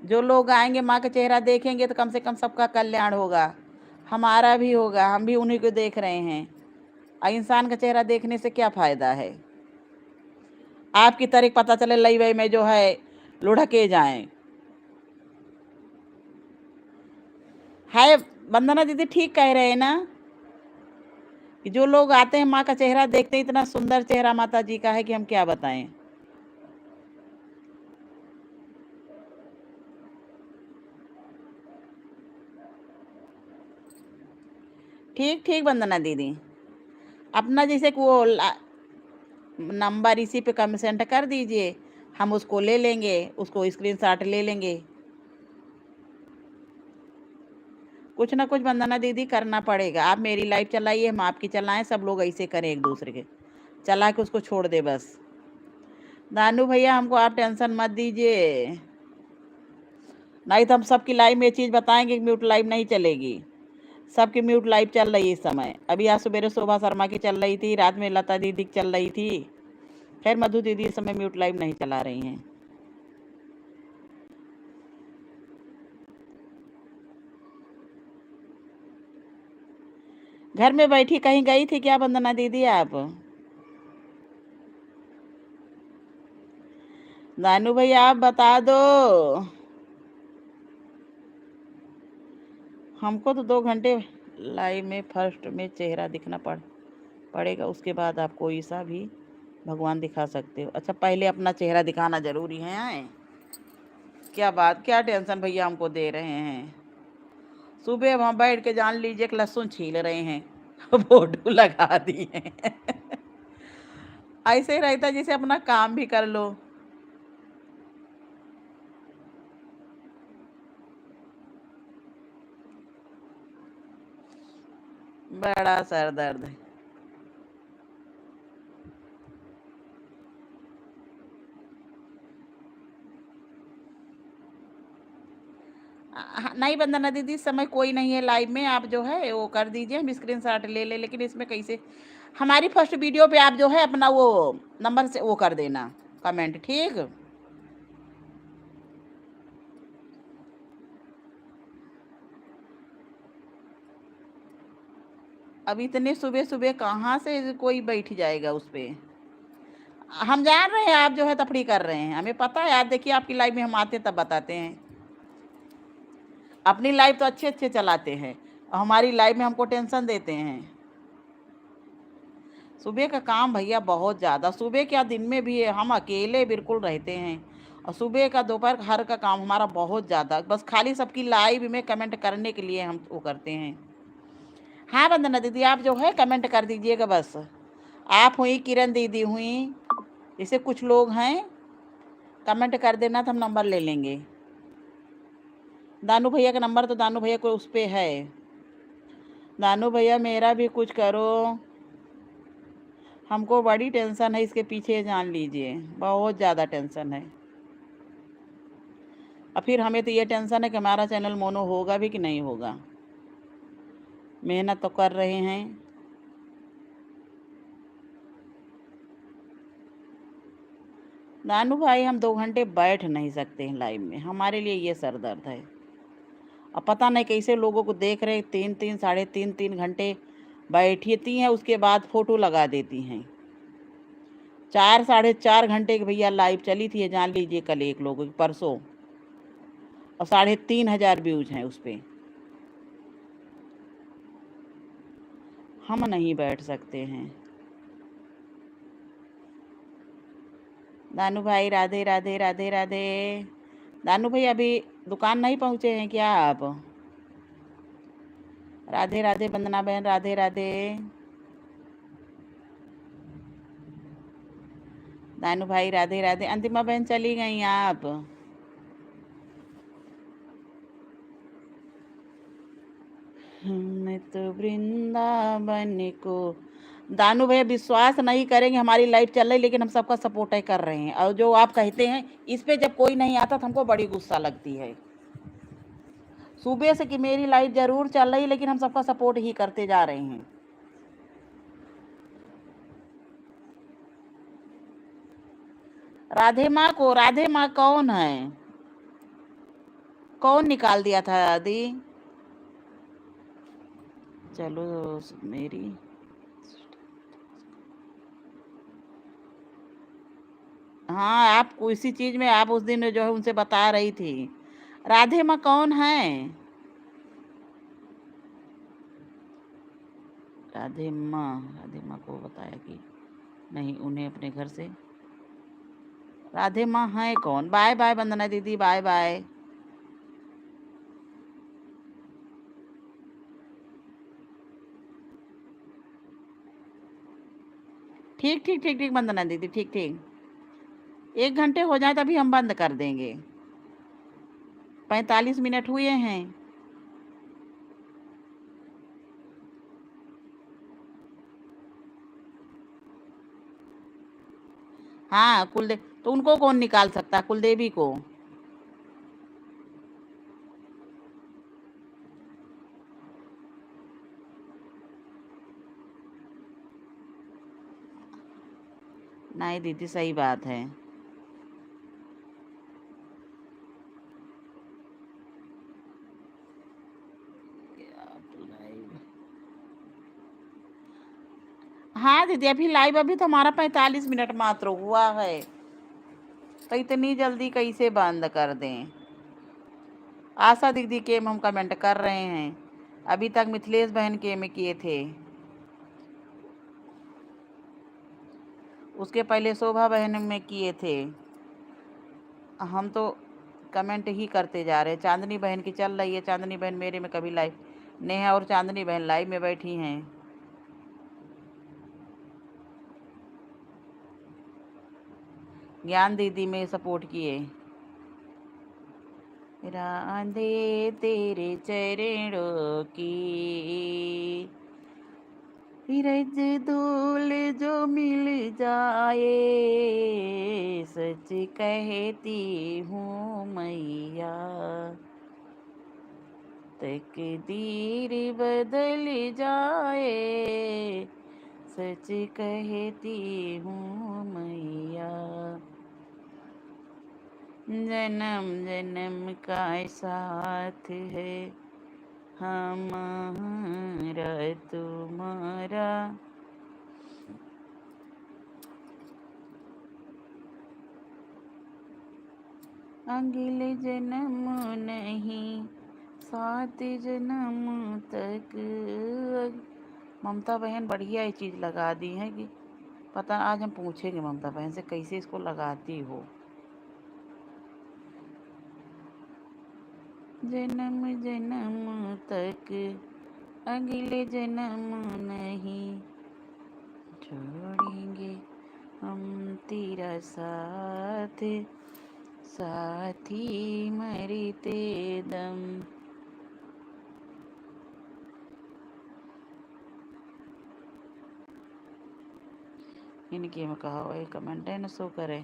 जो लोग आएंगे माँ का चेहरा देखेंगे तो कम से कम सबका कल्याण होगा, हमारा भी होगा, हम भी उन्हीं को देख रहे हैं। और इंसान का चेहरा देखने से क्या फ़ायदा है? आपकी तरह पता चले लई वई में जो है लुढ़के जाएं। है वंदना दीदी ठीक कह रहे हैं ना कि जो लोग आते हैं माँ का चेहरा देखते हैं, इतना सुंदर चेहरा माता जी का है कि हम क्या बताएं। ठीक ठीक वंदना दीदी, अपना जैसे कि वो नंबर इसी पे कम सेंड कर दीजिए, हम उसको ले लेंगे, उसको स्क्रीनशॉट ले लेंगे। कुछ ना कुछ वंदना दीदी करना पड़ेगा। आप मेरी लाइफ चलाइए, हम आपकी चलाएं, सब लोग ऐसे करें एक दूसरे के, चला के उसको छोड़ दे बस। दानू भैया हमको आप टेंशन मत दीजिए, नहीं तो हम सबकी लाइव में ये चीज़ बताएंगे कि म्यूट लाइव नहीं चलेगी। सबकी म्यूट लाइव चल रही है इस समय। अभी आज सवेरे शोभा शर्मा की चल रही थी, रात में लता दीदी की चल रही थी। खैर मधु दीदी इस समय म्यूट लाइव नहीं चला रही हैं। घर में बैठी कहीं गई थी क्या वंदना दीदी आप? दानू भैया आप बता दो। हमको तो 2 घंटे लाइव में फर्स्ट में चेहरा दिखना पड़ेगा, उसके बाद आप कोई सा भी भगवान दिखा सकते हो। अच्छा पहले अपना चेहरा दिखाना जरूरी है? क्या बात, क्या टेंशन भैया हमको दे रहे हैं। सुबह वहाँ बैठ के जान लीजिए कि लहसुन छील रहे हैं फोटो लगा दिए ऐसे ही रहता जैसे अपना काम भी कर लो। बड़ा सर दर्द है। नहीं वंदना दीदी इस समय कोई नहीं है लाइव में, आप जो है वो कर दीजिए, हम स्क्रीनशॉट ले ले। लेकिन इसमें कैसे, हमारी फर्स्ट वीडियो पे आप जो है अपना वो नंबर से वो कर देना कमेंट, ठीक? अब इतने सुबह सुबह कहाँ से कोई बैठ जाएगा उस पर? हम जान रहे हैं आप जो है तफरी कर रहे हैं, हमें पता है। यार देखिए आपकी लाइव में हम आते तब बताते हैं। अपनी लाइफ तो अच्छे अच्छे चलाते हैं और हमारी लाइफ में हमको टेंशन देते हैं। सुबह का काम भैया बहुत ज़्यादा, सुबह क्या दिन में भी है, हम अकेले बिल्कुल रहते हैं। और सुबह का दोपहर हर का काम हमारा बहुत ज़्यादा, बस खाली सबकी लाइव में कमेंट करने के लिए हम वो करते हैं। हाँ वंदना दीदी आप जो है कमेंट कर दीजिएगा बस। आप हुई, किरण दीदी हुई, जैसे कुछ लोग हैं, कमेंट कर देना तो हम नंबर ले लेंगे। दानू भैया का नंबर तो दानू भैया को उस पर है। दानू भैया मेरा भी कुछ करो, हमको बड़ी टेंशन है इसके पीछे, जान लीजिए बहुत ज़्यादा टेंशन है। और फिर हमें तो ये टेंशन है कि हमारा चैनल मोनो होगा भी कि नहीं होगा। मेहनत तो कर रहे हैं। नानू भाई हम 2 घंटे बैठ नहीं सकते हैं लाइव में, हमारे लिए ये सर दर्द है। अब पता नहीं कैसे लोगों को देख रहे, 3-3 3.5 घंटे बैठती हैं, उसके बाद फ़ोटो लगा देती हैं। 4-4.5 घंटे की भैया लाइव चली थी, जान लीजिए कल एक लोगों की, परसों, और 3,500 व्यूज हैं उस पर। हम नहीं बैठ सकते हैं। दानू भाई राधे राधे राधे राधे। दानू भाई अभी दुकान नहीं पहुँचे हैं क्या आप? राधे राधे वंदना बहन राधे राधे। दानू भाई राधे राधे। अंतिमा बहन चली गई आप? मैं तो वृंदावन को। दानू भैया विश्वास नहीं करेंगे, हमारी लाइफ चल रही लेकिन हम सबका सपोर्ट ही कर रहे हैं। और जो आप कहते हैं इस पे जब कोई नहीं आता तो हमको बड़ी गुस्सा लगती है सुबह से कि मेरी लाइफ जरूर चल रही लेकिन हम सबका सपोर्ट ही करते जा रहे हैं। राधे माँ को, राधे माँ कौन है? कौन निकाल दिया था दादी? चलो मेरी, हाँ आप किसी चीज़ में आप उस दिन जो है उनसे बता रही थी। राधे माँ कौन है? राधे माँ को बताया कि नहीं उन्हें अपने घर से। राधे माँ है कौन? बाय बाय वंदना दीदी, बाय बाय। ठीक ठीक ठीक ठीक वंदना दीदी, ठीक ठीक। 1 घंटे हो जाए तभी हम बंद कर देंगे। 45 मिनट हुए हैं। हाँ कुलदेव, तो उनको कौन निकाल सकता, कुलदेवी को? नहीं दीदी, सही बात है। हाँ दीदी, अभी लाइव अभी तो हमारा 45 मिनट मात्र हुआ है, तो इतनी जल्दी कैसे बंद कर दें? आशा दीदी के हम कमेंट कर रहे हैं, अभी तक मिथिलेश बहन के में किए थे, उसके पहले शोभा बहन में किए थे। हम तो कमेंट ही करते जा रहे हैं। चांदनी बहन की चल रही है, चांदनी बहन मेरे में कभी लाइव, नेहा और चांदनी बहन लाइव में बैठी हैं। ज्ञान दीदी में सपोर्ट किए। राधे तेरे चरणों की रज धूल जो मिल जाए, सच कहती हूँ मैया, तकदीर बदल जाए, सच कहती हूँ मैया। जन्म जन्म का साथ है हमारा तुम्हारा, अगले जन्म नहीं, 7 जन्म तक। ममता बहन बढ़िया ये चीज़ लगा दी है कि पता, आज हम पूछेंगे ममता बहन से कैसे इसको लगाती हो। जन्म जन्म तक, अगले जन्म नहीं, छोड़ेंगे हम तेरा साथ, साथी मरते दम। इनके में कहा हुआ कमेंट है न सो करे।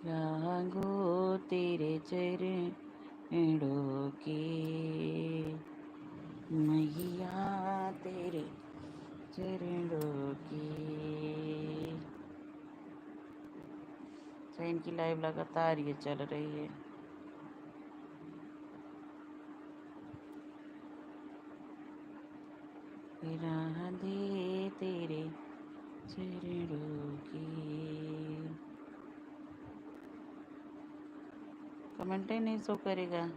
रागो तेरे चरणों की मैया, तेरे चरणों की। तो इनकी लाइव लगातार ये चल रही है। राधे तेरे चरणों की। कमेंट ही नहीं शो करेगा।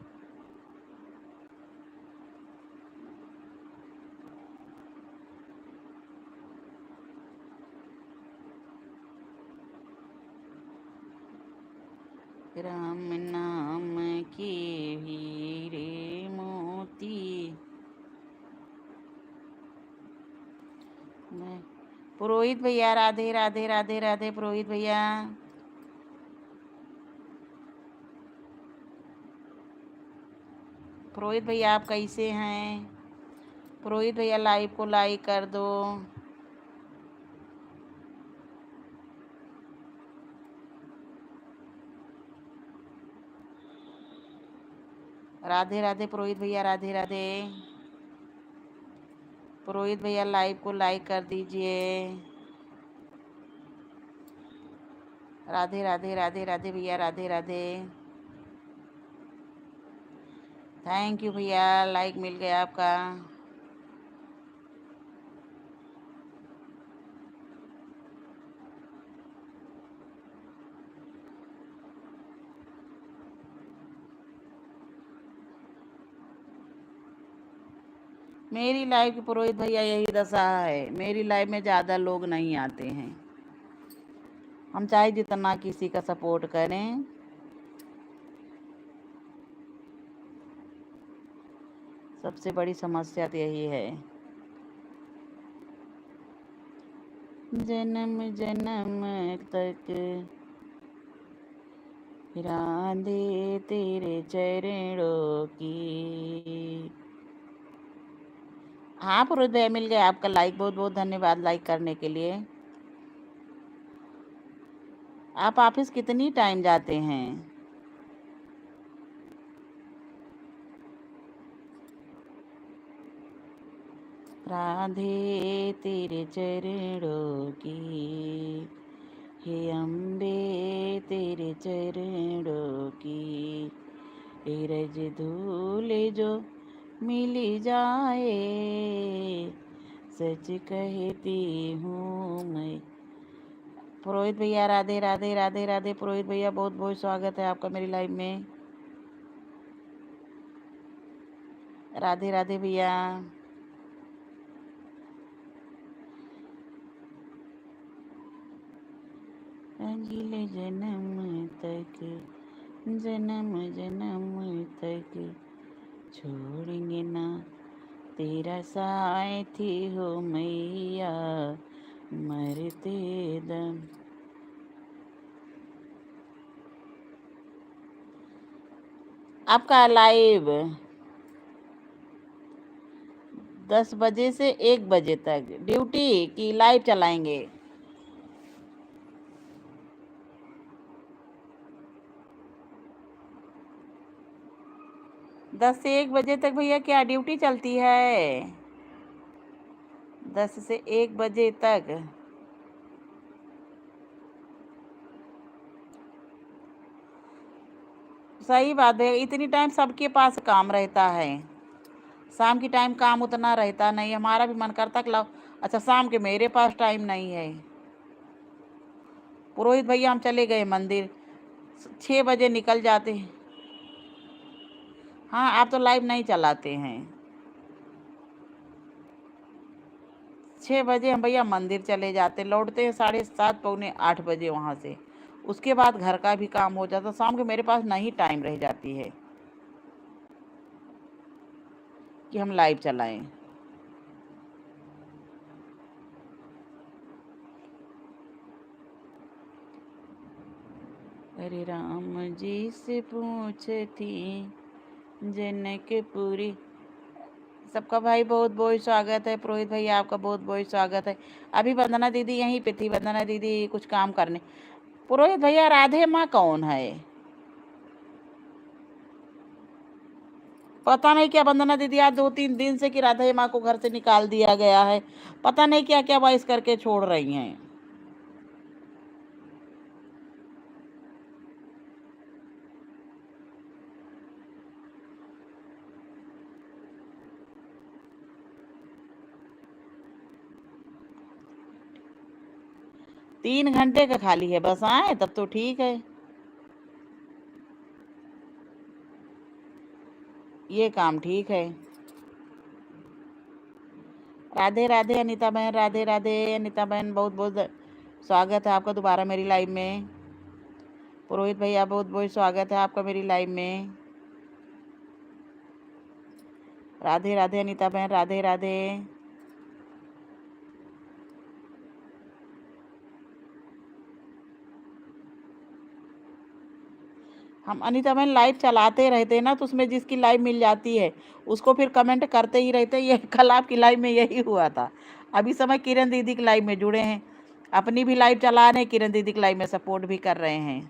राम नाम के हीरे मोती, मैं पुरोहित भैया, राधे राधे राधे राधे पुरोहित भैया। पुरोहित भैया आप कैसे हैं? पुरोहित भैया लाइव को लाइक कर दो। राधे राधे पुरोहित भैया, राधे राधे। पुरोहित भैया लाइव को लाइक कर दीजिए। राधे राधे राधे राधे भैया, राधे राधे। थैंक यू भैया, लाइक मिल गया आपका। मेरी लाइव की पुरोहित भैया यही दशा है, मेरी लाइव में ज़्यादा लोग नहीं आते हैं। हम चाहे जितना किसी का सपोर्ट करें, सबसे बड़ी समस्या तो यही है। जन्म जन्म तक राधे तेरे चरणों की। हाँ पुरोहित भैया मिल गया आपका लाइक, बहुत बहुत धन्यवाद लाइक करने के लिए। आप ऑफिस कितनी टाइम जाते हैं? राधे तेरे चरणों की, हे अम्बे तेरे चरणों की, रज धूल जो मिल जाए, सच कहती हूँ मैं। पुरोहित भैया राधे राधे राधे राधे। पुरोहित भैया बहुत बहुत स्वागत है आपका मेरी लाइव में। राधे राधे भैया। अगले जन्म तक, जन्म जन्म तक छोड़ेंगे ना तेरा साथ हो मैया, मरते दम। आपका लाइव 10 बजे से 1 बजे तक ड्यूटी की लाइव चलाएंगे। 10 से 1 बजे तक भैया क्या ड्यूटी चलती है? 10 से 1 बजे तक। सही बात है, इतनी टाइम सबके पास काम रहता है। शाम की टाइम काम उतना रहता नहीं, हमारा भी मन करता कि लाओ, अच्छा शाम के मेरे पास टाइम नहीं है। पुरोहित भैया हम चले गए मंदिर, 6 बजे निकल जाते हैं। हाँ आप तो लाइव नहीं चलाते हैं। 6 बजे हम भैया मंदिर चले जाते, लौटते हैं 7:30 पौने 8 बजे वहाँ से। उसके बाद घर का भी काम हो जाता, शाम के मेरे पास नहीं टाइम रह जाती है कि हम लाइव चलाएं। अरे राम जी से पूछती जनकपुरी। सबका भाई बहुत बहुत स्वागत है। पुरोहित भैया आपका बहुत बहुत स्वागत है। अभी वंदना दीदी यहीं पे थी, वंदना दीदी कुछ काम करने। पुरोहित भैया राधे माँ कौन है? पता नहीं क्या वंदना दीदी आज 2-3 दिन से कि राधे माँ को घर से निकाल दिया गया है, पता नहीं क्या क्या वॉइस करके छोड़ रही हैं। तीन घंटे का खाली है बस, आए तब तो ठीक है। ये काम ठीक है। राधे राधे अनीता बहन, राधे राधे अनीता बहन, बहुत बहुत स्वागत है आपका दोबारा मेरी लाइव में। पुरोहित भैया बहुत बहुत स्वागत है आपका मेरी लाइव में। राधे राधे अनीता बहन, राधे राधे। हम अनीता बहन लाइव चलाते रहते हैं ना, तो उसमें जिसकी लाइव मिल जाती है उसको फिर कमेंट करते ही रहते हैं। ये कल आपकी लाइव में यही हुआ था। अभी समय किरण दीदी की लाइव में जुड़े हैं, अपनी भी लाइव चला रहे हैं, किरण दीदी की लाइव में सपोर्ट भी कर रहे हैं।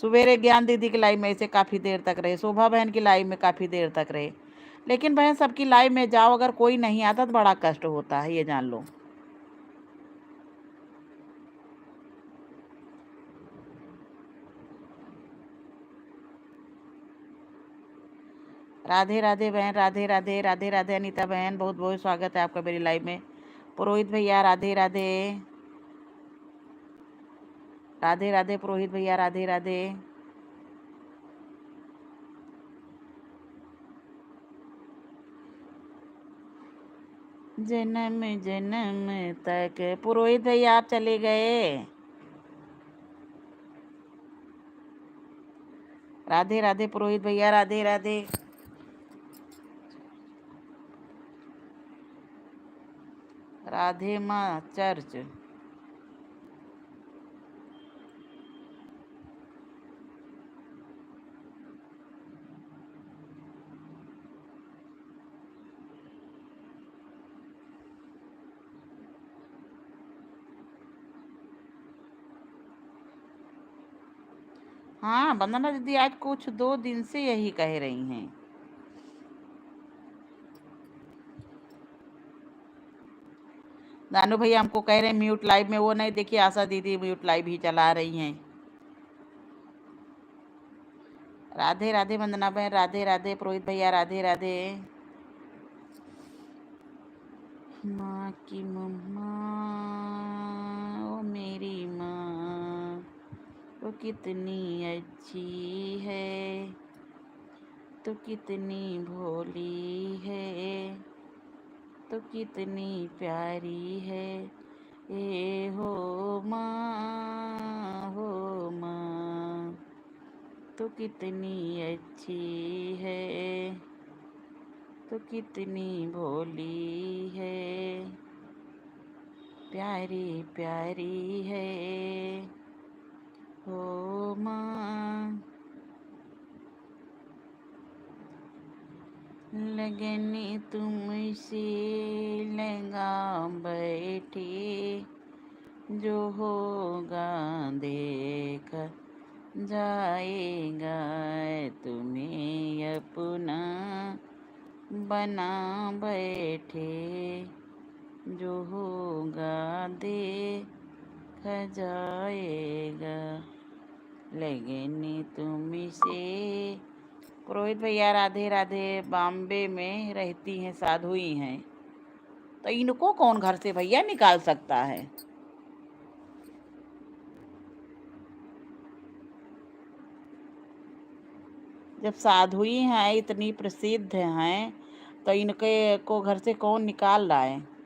सवेरे ज्ञान दीदी की लाइव में इसे काफ़ी देर तक रहे, शोभा बहन की लाइव में काफ़ी देर तक रहे। लेकिन बहन सबकी लाइव में जाओ, अगर कोई नहीं आता तो बड़ा कष्ट होता है, ये जान लो। राधे राधे बहन, राधे राधे राधे राधे अनीता बहन, बहुत बहुत स्वागत है आपका मेरी लाइव में। पुरोहित भैया राधे राधे। राधे राधे पुरोहित भैया, राधे राधे। जन्म जन्म तक। पुरोहित भैया आप चले गए। राधे राधे पुरोहित भैया, राधे राधे। राधे माँ चर्च। हाँ, वंदना दीदी आज कुछ 2 दिन से यही कह रही हैं। दानू भैया हमको कह रहे हैं म्यूट लाइव में, वो नहीं देखिए आशा दीदी म्यूट लाइव ही चला रही हैं। राधे राधे वंदना बहन, राधे राधे पुरोहित भैया, राधे राधे। माँ की मम्मा, ओ मेरी माँ, वो कितनी अच्छी है, तो कितनी भोली है, तो कितनी प्यारी है, ए हो माँ, हो माँ, तो कितनी अच्छी है, तो कितनी भोली है, प्यारी प्यारी है, हो माँ। लगने तुमसे लगा बैठे, जो होगा देख जाएगा, तुम्हें अपना बना बैठे, जो होगा देख जाएगा, लगने तुमसे। पुरोहित भैया राधे राधे, बॉम्बे में रहती हैं, साधु ही हैं, तो इनको कौन घर से भैया निकाल सकता है। जब साधु ही हैं, इतनी प्रसिद्ध हैं, तो इनके को घर से कौन निकाल रहा है।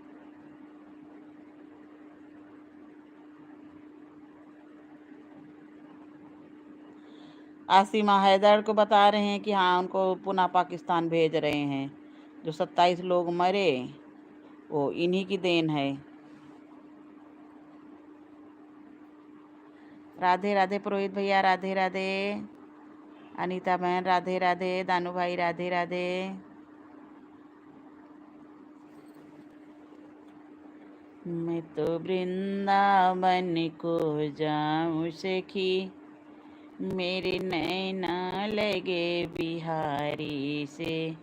आसिमा हैदर को बता रहे हैं कि हाँ उनको पुनः पाकिस्तान भेज रहे हैं, जो 27 लोग मरे वो इन्हीं की देन है। राधे राधे पुरोहित भैया, राधे राधे। अनीता बहन राधे राधे, दानू भाई राधे राधे। मैं तो वृंदावन को जाऊं सखी, मेरे नैना लगे बिहारी से।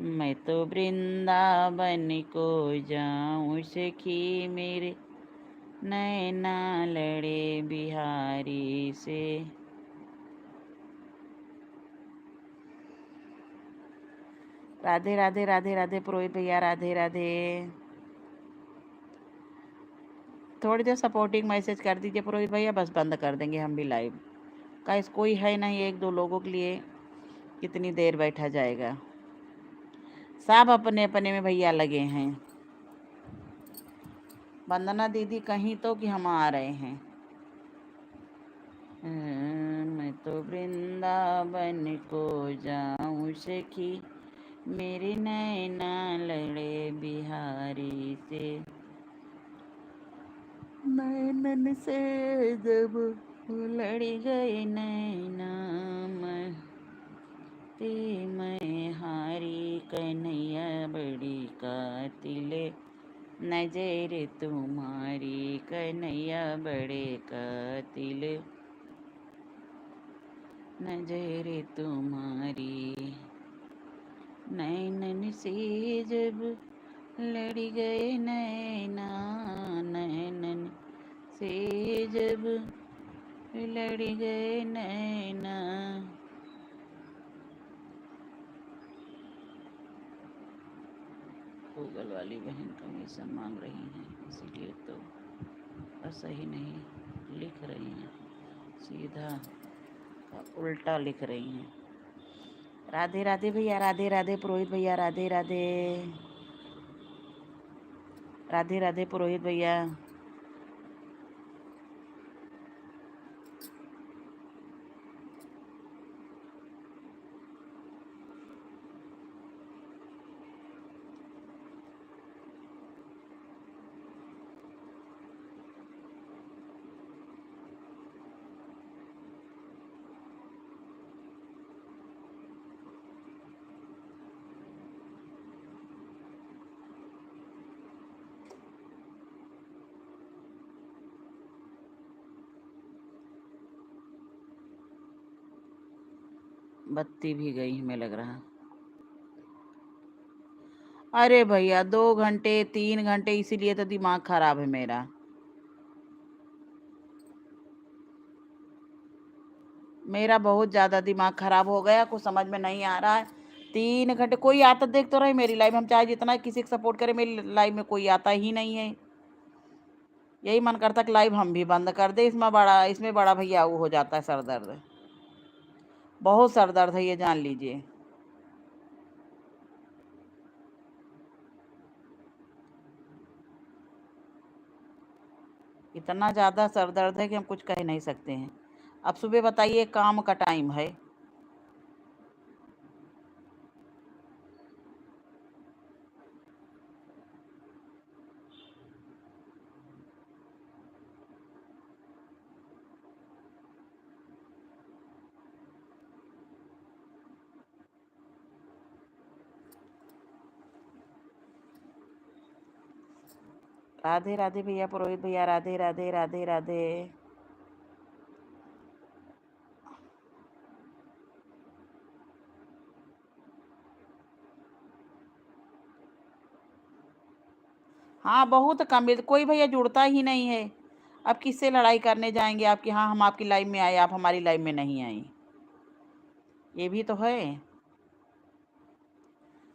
मैं तो वृंदावन को जाऊं सखी, मेरे नैना लड़े बिहारी से। राधे राधे, राधे राधे पुरोहित भैया, राधे राधे। थोड़ी देर सपोर्टिंग मैसेज कर दीजिए पुरोहित भैया, बस बंद कर देंगे हम भी लाइव। गाइस कोई है नहीं, 1-2 लोगों के लिए कितनी देर बैठा जाएगा। सब अपने अपने में भैया लगे हैं। वंदना दीदी कहीं तो कि हम आ रहे हैं। मैं तो वृंदावन को जाऊं सखी, मेरी नैना लड़े बिहारी से। नैनन से जब लड़ गए नैना, मैं हारी कन्हैया बड़ी कातिल, नजर तुम्हारी कन्हैया बड़े कातिल, नजर तुम्हारी। नैनन से जब लड़ गए नैना, नैनन से जब लड़ गए नैना। गूगल वाली बहन कमीशन मांग रही हैं, इसीलिए तो सही नहीं लिख रही हैं, सीधा उल्टा लिख रही हैं। राधे राधे भैया, राधे राधे पुरोहित भैया, राधे राधे। राधे राधे पुरोहित भैया। बत्ती भी गई हमें लग रहा। अरे भैया 2 घंटे 3 घंटे, इसीलिए तो दिमाग खराब है मेरा। मेरा बहुत ज़्यादा दिमाग खराब हो गया, कुछ समझ में नहीं आ रहा है। 3 घंटे कोई आता देख तो रहे मेरी लाइफ में, हम चाहे जितना किसी को सपोर्ट करें मेरी लाइफ में कोई आता ही नहीं है। यही मन करता कि लाइव हम भी बंद कर दे, इसमें बड़ा भैया वो हो जाता है सर दर्द। बहुत सर दर्द है ये, जान लीजिए। इतना ज़्यादा सर दर्द है कि हम कुछ कह नहीं सकते हैं। अब सुबह बताइए, काम का टाइम है। राधे राधे भैया, पुरोहित भैया, राधे राधे राधे राधे। हाँ बहुत कम है, कोई भैया जुड़ता ही नहीं है। अब किससे लड़ाई करने जाएंगे आपकी, हाँ हम आपकी लाइफ में आए, आप हमारी लाइफ में नहीं आई। ये भी तो है।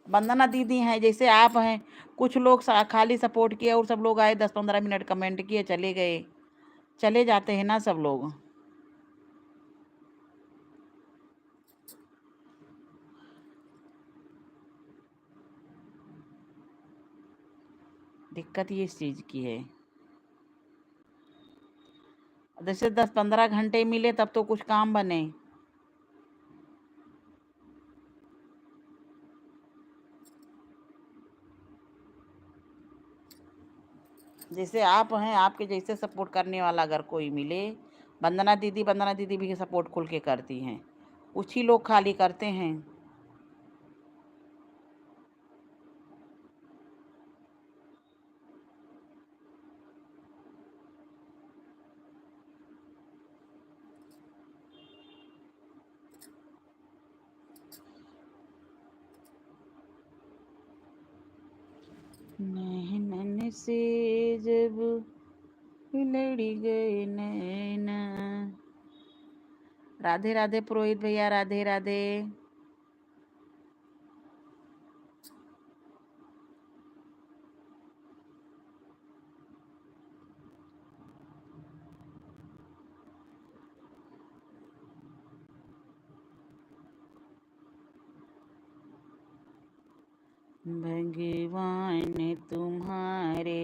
वंदना दीदी हैं जैसे आप हैं, कुछ लोग खाली सपोर्ट किए और सब लोग आए 10-15 मिनट कमेंट किए चले गए। चले जाते हैं ना सब लोग। दिक्कत ये इस चीज़ की है। जैसे 10-15 घंटे मिले तब तो कुछ काम बने। जैसे आप हैं, आपके जैसे सपोर्ट करने वाला अगर कोई मिले। वंदना दीदी भी सपोर्ट खुल के करती हैं। कुछ ही लोग खाली करते हैं। नैनन से जब लड़ी गए नैना। राधे राधे पुरोहित भैया, राधे राधे। भगवान तुम्हारे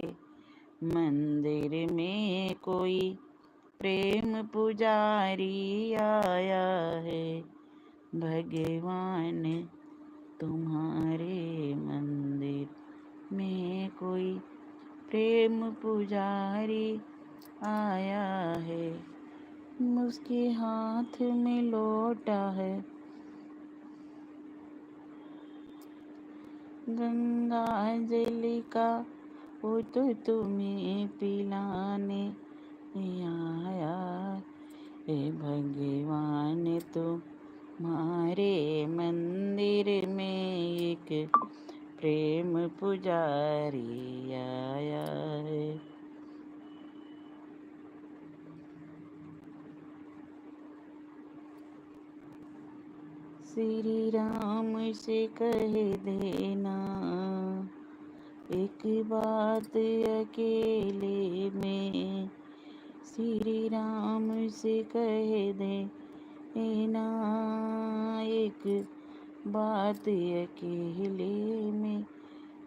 मंदिर में कोई प्रेम पुजारी आया है। भगवान तुम्हारे मंदिर में कोई प्रेम पुजारी आया है। उसके हाथ में लोटा है, गंगा जल का वो तो तुम्हें पिलाने आया। हे भगवान तुम्हारे मंदिर में एक प्रेम पुजारी आया है। श्री राम से कह देना एक बात अकेले में। श्री राम से कह देना एक बात अकेले में।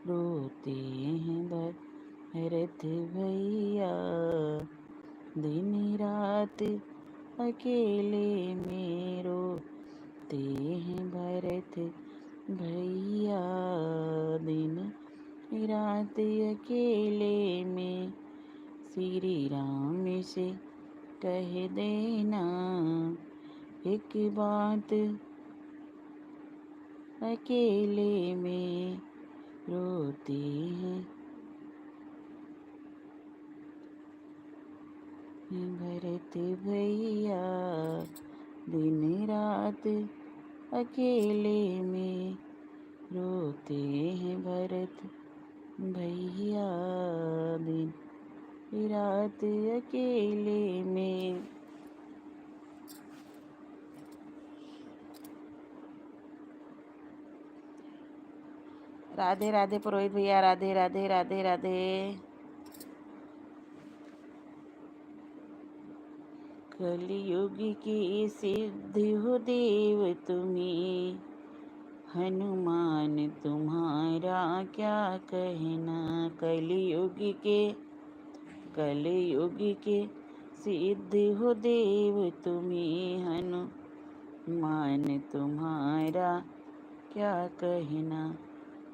रोते हैं भरत भैया दिन रात अकेले में। रोते हैं भरत भैया दिन रात अकेले में। श्री राम से कह देना एक बात अकेले में। रोते हैं भरत भैया दिन रात अकेले में रोते हैं भरत भैया, दिन रात अकेले में। राधे राधे पुरोहित भैया, राधे राधे राधे राधे। कलयुग की सिद्धि हो देव तुम्हें, हनुमान तुम्हारा क्या कहना। कलयुग के सिद्धि हो देव तुम्हें, हनुमान तुम्हारा क्या कहना।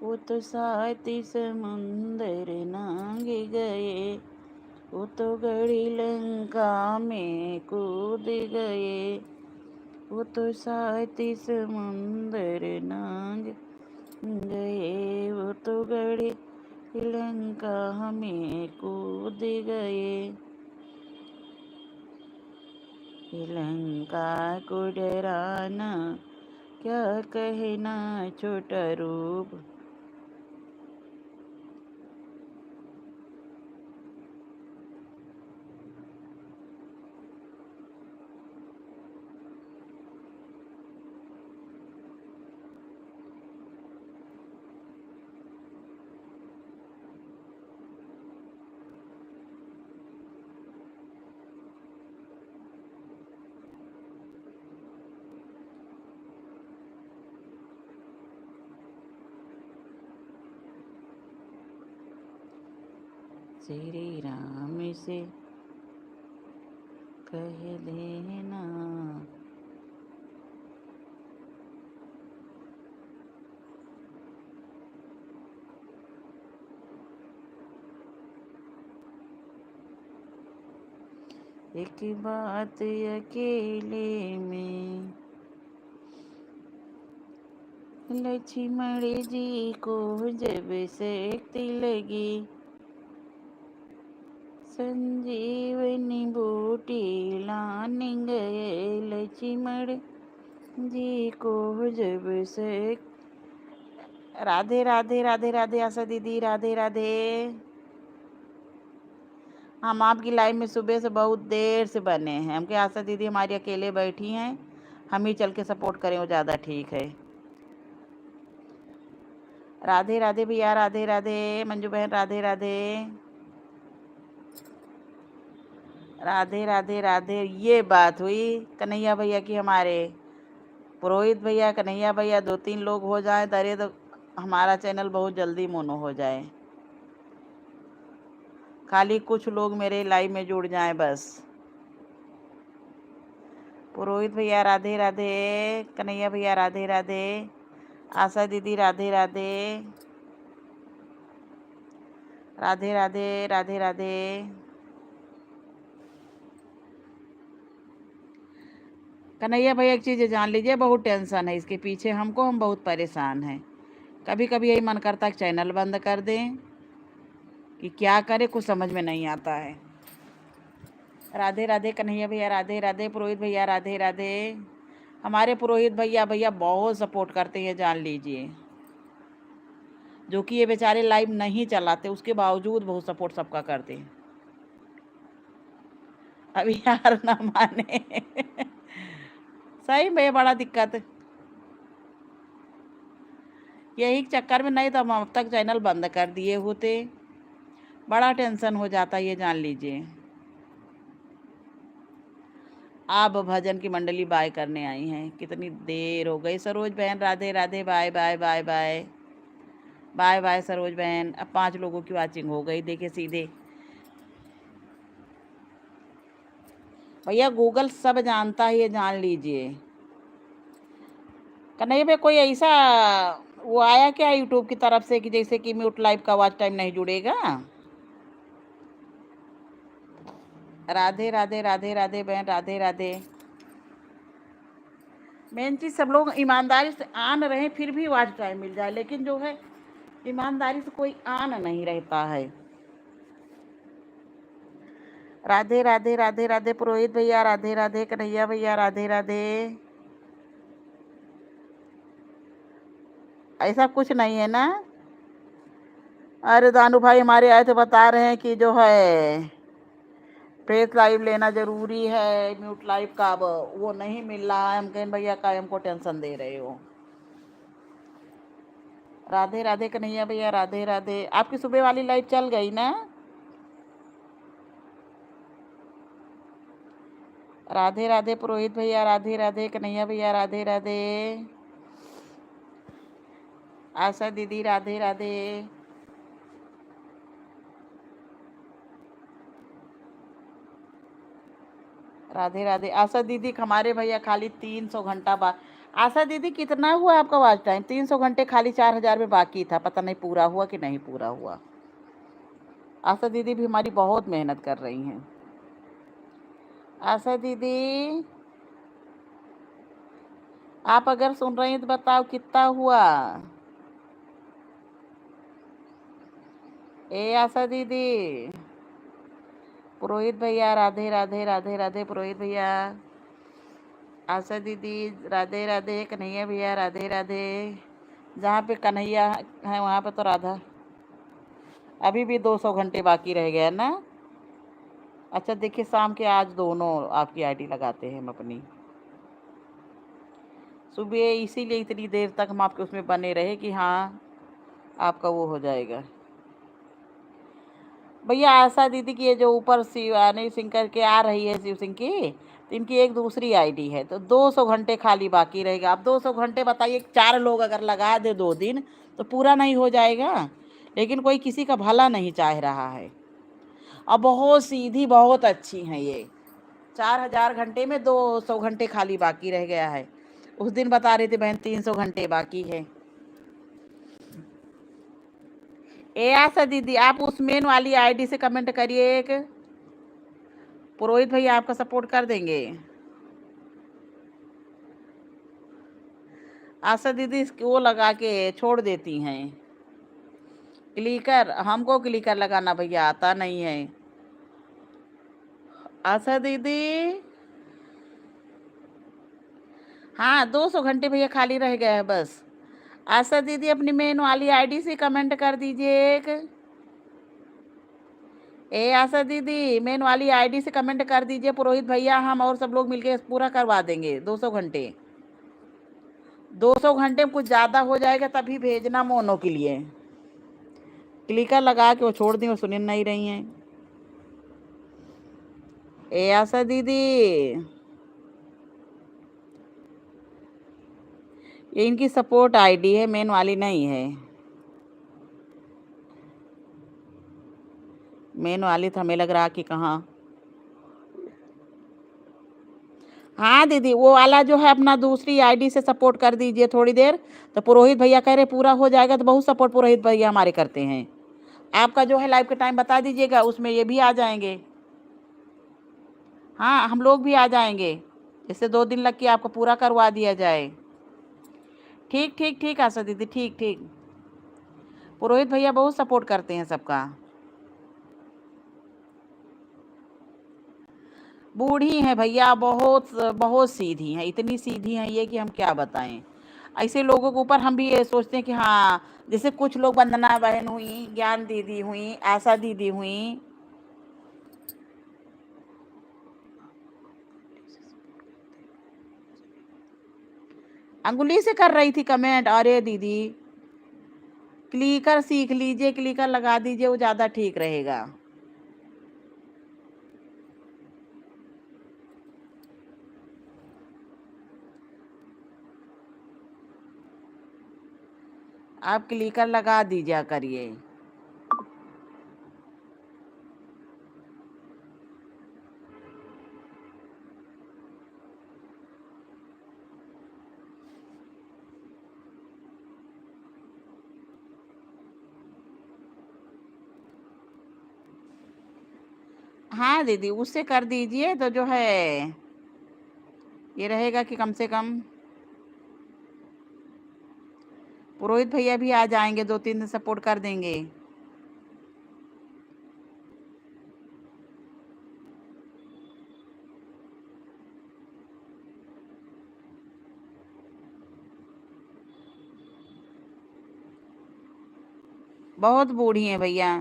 वो तो 7 समुंदर नांग गए, वो तो गड़ी लंका में कूद गए। वो तो 7 समुंदर नांग गए, वो तो गड़ी लंका में कूद गए। लंका को डराना क्या कहना छोटा रूप। श्री राम से कह देना, एक बात अकेले में। लक्ष्मण जी को जब शक्ति लगी, संजीवनी बूटी लाने गए। लक्ष्मण जी को जब से। राधे राधे राधे राधे आशा दीदी, राधे राधे। हम आपकी लाइव में सुबह से बहुत देर से बने हैं। हम क्या आशा दीदी हमारी अकेले बैठी हैं, हम ही चल के सपोर्ट करें वो ज़्यादा ठीक है। राधे राधे भैया, राधे राधे मंजू बहन, राधे राधे राधे राधे राधे। ये बात हुई कन्हैया भैया की, हमारे पुरोहित भैया, कन्हैया भैया 2-3 लोग हो जाए तरे तो हमारा चैनल बहुत जल्दी मोनो हो जाए। खाली कुछ लोग मेरे लाइव में जुड़ जाएं बस। पुरोहित भैया राधे राधे, कन्हैया भैया राधे राधे, आशा दीदी राधे राधे, राधे राधे राधे राधे। कन्हैया भैया एक चीज़ जान लीजिए, बहुत टेंशन है इसके पीछे हमको, हम बहुत परेशान हैं। कभी कभी यही मन करता है कि चैनल बंद कर दें कि क्या करे, कुछ समझ में नहीं आता है। राधे राधे कन्हैया भैया, राधे राधे पुरोहित भैया, राधे राधे। हमारे पुरोहित भैया बहुत सपोर्ट करते हैं, जान लीजिए। जो कि ये बेचारे लाइव नहीं चलाते, उसके बावजूद बहुत सपोर्ट सबका करते हैं। अभी यार ना माने सही में बड़ा दिक्कत, यही चक्कर में नहीं तो हम अब तक चैनल बंद कर दिए होते। बड़ा टेंशन हो जाता, ये जान लीजिए। आप भजन की मंडली बाय करने आई हैं, कितनी देर हो गई। सरोज बहन Radhe Radhe, bye bye bye bye bye bye Saroj बहन। अब 5 लोगों की वाचिंग हो गई, देखिए सीधे। भैया गूगल सब जानता है, ये जान लीजिए। कन्हैया पे कोई ऐसा वो आया क्या यूट्यूब की तरफ से कि जैसे कि म्यूट लाइव का वॉच टाइम नहीं जुड़ेगा। राधे राधे राधे राधे बहन, राधे राधे। मेन चीज़ सब लोग ईमानदारी से आन रहे, फिर भी वॉच टाइम मिल जाए, लेकिन जो है ईमानदारी से कोई आन नहीं रहता है। राधे राधे राधे राधे पुरोहित भैया, राधे राधे कन्हैया भैया, राधे राधे। ऐसा कुछ नहीं है ना। अरे दानू भाई हमारे आए थे, बता रहे हैं कि जो है फेस लाइव लेना जरूरी है, म्यूट लाइव का अब वो नहीं मिल रहा है। हम कहें भैया का हमको टेंशन दे रहे हो। राधे राधे कन्हैया भैया, राधे राधे। आपकी सुबह वाली लाइव चल गई ना? राधे राधे पुरोहित भैया, राधे राधे कन्हैया भैया, राधे राधे। आशा दीदी, राधे राधे। राधे राधे। आशा दीदी हमारे भैया खाली 300 घंटा बाद। आशा दीदी कितना हुआ आपका वॉच टाइम? 300 घंटे खाली 4000 में बाकी था, पता नहीं पूरा हुआ कि नहीं पूरा हुआ। आशा दीदी भी हमारी बहुत मेहनत कर रही हैं। आशा दीदी आप अगर सुन रही हैं तो बताओ कितना हुआ। ए आशा दीदी। पुरोहित भैया, राधे राधे, राधे राधे पुरोहित भैया। आशा दीदी, राधे राधे कन्हैया भैया, राधे राधे। जहाँ पे कन्हैया है वहाँ पे तो राधा। अभी भी 200 घंटे बाकी रह गया ना। अच्छा देखिए, शाम के आज दोनों आपकी आईडी लगाते हैं हम अपनी। सुबह इसीलिए इतनी देर तक हम आपके उसमें बने रहे कि हाँ आपका वो हो जाएगा। भैया आशा दीदी की ये जो ऊपर शिवानी सिंह करके आ रही है, शिव सिंह की, तो इनकी एक दूसरी आईडी है, तो 200 घंटे खाली बाकी रहेगा। आप 200 घंटे बताइए, 4 लोग अगर लगा दे 2 दिन तो पूरा नहीं हो जाएगा। लेकिन कोई किसी का भला नहीं चाह रहा है। और बहुत सीधी, बहुत अच्छी हैं ये। 4000 घंटे में 200 घंटे खाली बाकी रह गया है। उस दिन बता रही थी बहन 300 घंटे बाकी है। ए आशा दीदी आप उस मेन वाली आईडी से कमेंट करिए एक। पुरोहित भैया आपका सपोर्ट कर देंगे। आशा दीदी वो लगा के छोड़ देती हैं क्लिकर। हमको क्लिकर लगाना भैया आता नहीं है। आशा दीदी हाँ 200 घंटे भैया खाली रह गए हैं बस। आशा दीदी अपनी मेन वाली आईडी से कमेंट कर दीजिए एक। ए आशा दीदी मेन वाली आईडी से कमेंट कर दीजिए, पुरोहित भैया हम और सब लोग मिलके पूरा करवा देंगे 200 घंटे। 200 घंटे में कुछ ज़्यादा हो जाएगा तभी भेजना मोनो के लिए। क्लिकर लगा के वो छोड़ दी, वो सुन नहीं रही हैं। ए आशा दीदी ये इनकी सपोर्ट आईडी है, मेन वाली नहीं है। मेन वाली तो हमें लग रहा कि कहाँ। हाँ दीदी वो वाला जो है अपना दूसरी आईडी से सपोर्ट कर दीजिए थोड़ी देर। तो पुरोहित भैया कह रहे पूरा हो जाएगा, तो बहुत सपोर्ट पुरोहित भैया हमारे करते हैं। आपका जो है लाइव के टाइम बता दीजिएगा, उसमें ये भी आ जाएंगे। हाँ हम लोग भी आ जाएंगे, इससे 2 दिन लग के आपको पूरा करवा दिया जाए। ठीक ठीक ठीक आशा दीदी, ठीक ठीक। पुरोहित भैया बहुत सपोर्ट करते हैं सबका। बूढ़ी हैं भैया, बहुत बहुत सीधी हैं, इतनी सीधी हैं ये कि हम क्या बताएं। ऐसे लोगों के ऊपर हम भी ये सोचते हैं कि हाँ, जैसे कुछ लोग वंदना बहन हुई, ज्ञान दीदी हुई, आशा दीदी हुई। अंगुली से कर रही थी कमेंट। अरे दीदी क्लिकर सीख लीजिए, क्लिकर लगा दीजिए, वो ज़्यादा ठीक रहेगा। आप क्लिकर लगा दीजिए करिए। हाँ दीदी उससे कर दीजिए तो जो है ये रहेगा कि कम से कम पुरोहित भैया भी आ जाएंगे, 2-3 दिन सपोर्ट कर देंगे। बहुत बूढ़ी हैं भैया।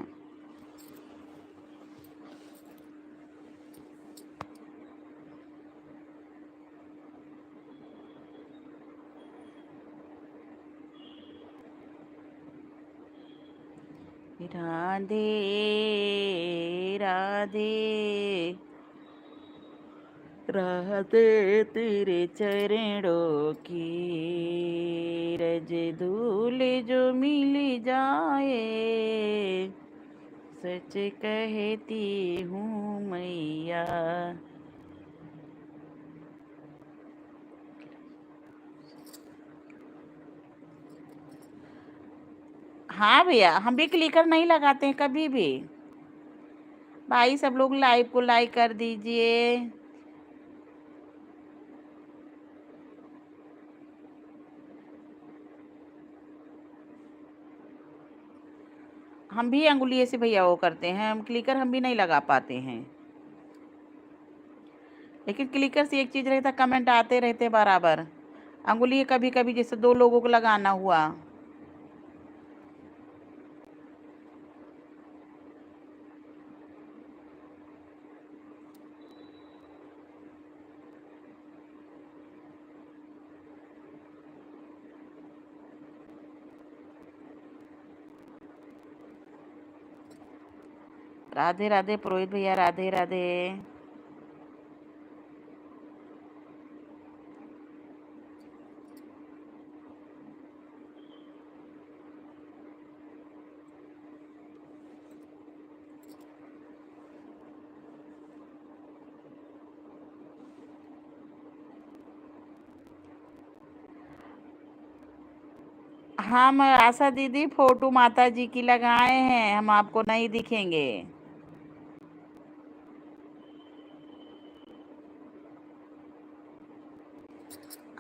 राधे राधे राधे तेरे चरणों की रज धूल जो मिल जाए, सच कहती हूँ मैया। हाँ भैया, हम भी क्लिकर नहीं लगाते हैं कभी भी। भाई सब लोग लाइव को लाइक कर दीजिए। हम भी अंगुली से भैया वो करते हैं, हम क्लिकर हम भी नहीं लगा पाते हैं। लेकिन क्लिकर से एक चीज़ रहता, कमेंट आते रहते बराबर। अंगुली कभी कभी जैसे 2 लोगों को लगाना हुआ। राधे राधे पुरोहित भैया, राधे राधे। हम आशा दीदी फोटो माता जी की लगाए हैं, हम आपको नहीं दिखेंगे।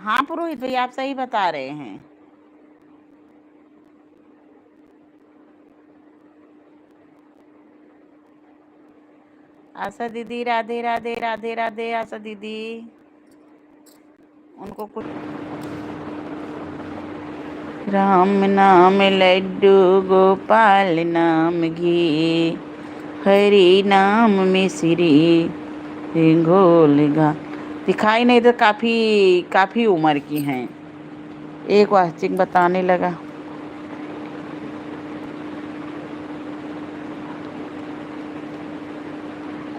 हाँ पुरोहित भैया, आप सही बता रहे हैं। आशा दीदी राधे राधे, राधे राधे आशा दीदी। उनको कुछ राम नाम लड्डू गोपाल नाम घी, हरि नाम मिश्री घोल गा। दिखाई नहीं तो काफ़ी काफ़ी उम्र की हैं। एक वाचिंग बताने लगा।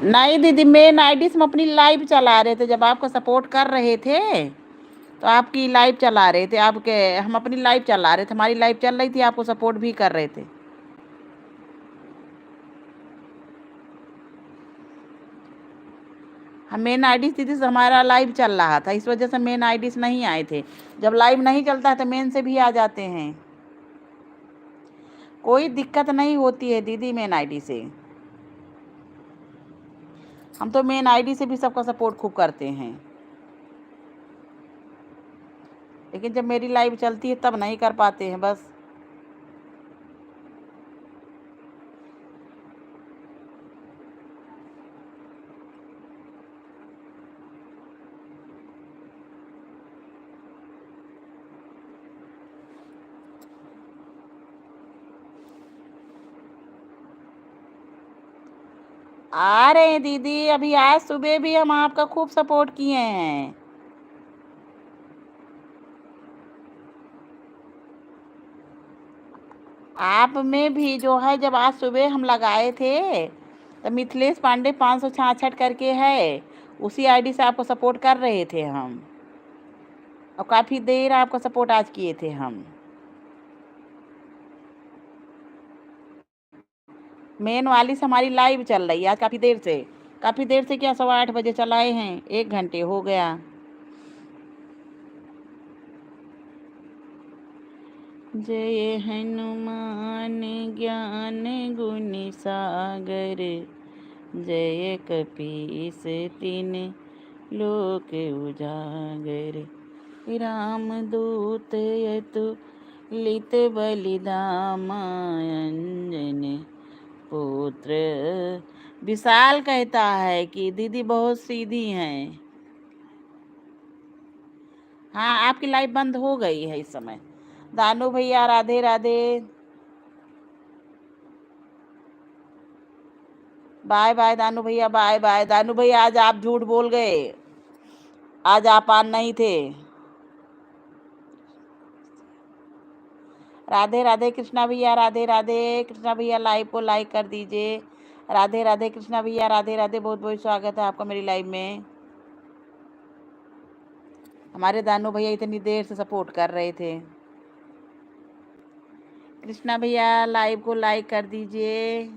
नहीं दीदी, मेन आईडी से हम अपनी लाइव चला रहे थे, जब आपको सपोर्ट कर रहे थे तो आपकी लाइव चला रहे थे। आपके हम अपनी लाइव चला रहे थे, हमारी लाइव चल रही थी, आपको सपोर्ट भी कर रहे थे। हम मेन आईडी दीदी से हमारा लाइव चल रहा था, इस वजह से मेन आईडी से नहीं आए थे। जब लाइव नहीं चलता है तो मेन से भी आ जाते हैं। कोई दिक्कत नहीं होती है दीदी मेन आईडी से। हम तो मेन आईडी से भी सबका सपोर्ट खूब करते हैं, लेकिन जब मेरी लाइव चलती है तब नहीं कर पाते हैं बस। आ रहे हैं दीदी, अभी आज सुबह भी हम आपका खूब सपोर्ट किए हैं। आप में भी जो है, जब आज सुबह हम लगाए थे तो मिथिलेश पांडे 566 करके है, उसी आईडी से आपको सपोर्ट कर रहे थे हम, और काफ़ी देर आपका सपोर्ट आज किए थे हम। मेन वाली से हमारी लाइव चल रही है आज काफ़ी देर से क्या 8:15 चलाए हैं, 1 घंटे हो गया। जय हनुमान ज्ञान गुण सागर, जय कपीस तिन लोक उजागर, राम दूत यतु लित बलिदामा, अंजन पुत्र। विशाल कहता है कि दीदी बहुत सीधी हैं। हाँ, आपकी लाइव बंद हो गई है इस समय। दानू भैया राधे राधे। बाय बाय दानू भैया, बाय बाय दानू भैया। आज आप झूठ बोल गए, आज आप आन नहीं थे। राधे राधे कृष्णा भैया, राधे राधे कृष्णा भैया। लाइव को लाइक कर दीजिए। राधे राधे कृष्णा भैया, राधे राधे। बहुत बहुत स्वागत है आपका मेरी लाइव में। हमारे दानू भैया इतनी देर से सपोर्ट कर रहे थे। कृष्णा भैया लाइव को लाइक कर दीजिए।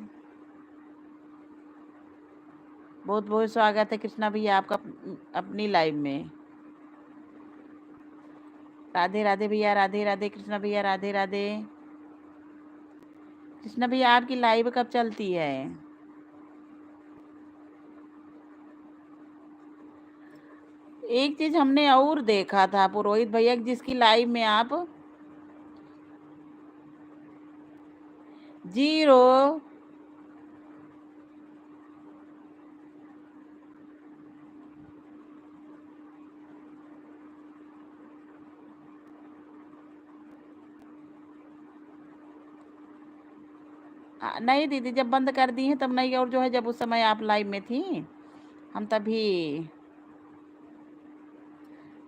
बहुत बहुत स्वागत है कृष्णा भैया आपका अपनी लाइव में। राधे राधे भैया, राधे राधे कृष्णा भैया, राधे राधे। कृष्णा भैया आपकी लाइव कब चलती है? एक चीज हमने और देखा था पुरोहित भैया, जिसकी लाइव में आप 0 नहीं दीदी, जब बंद कर दी है तब नहीं। और जो है जब उस समय आप लाइव में थी हम तभी।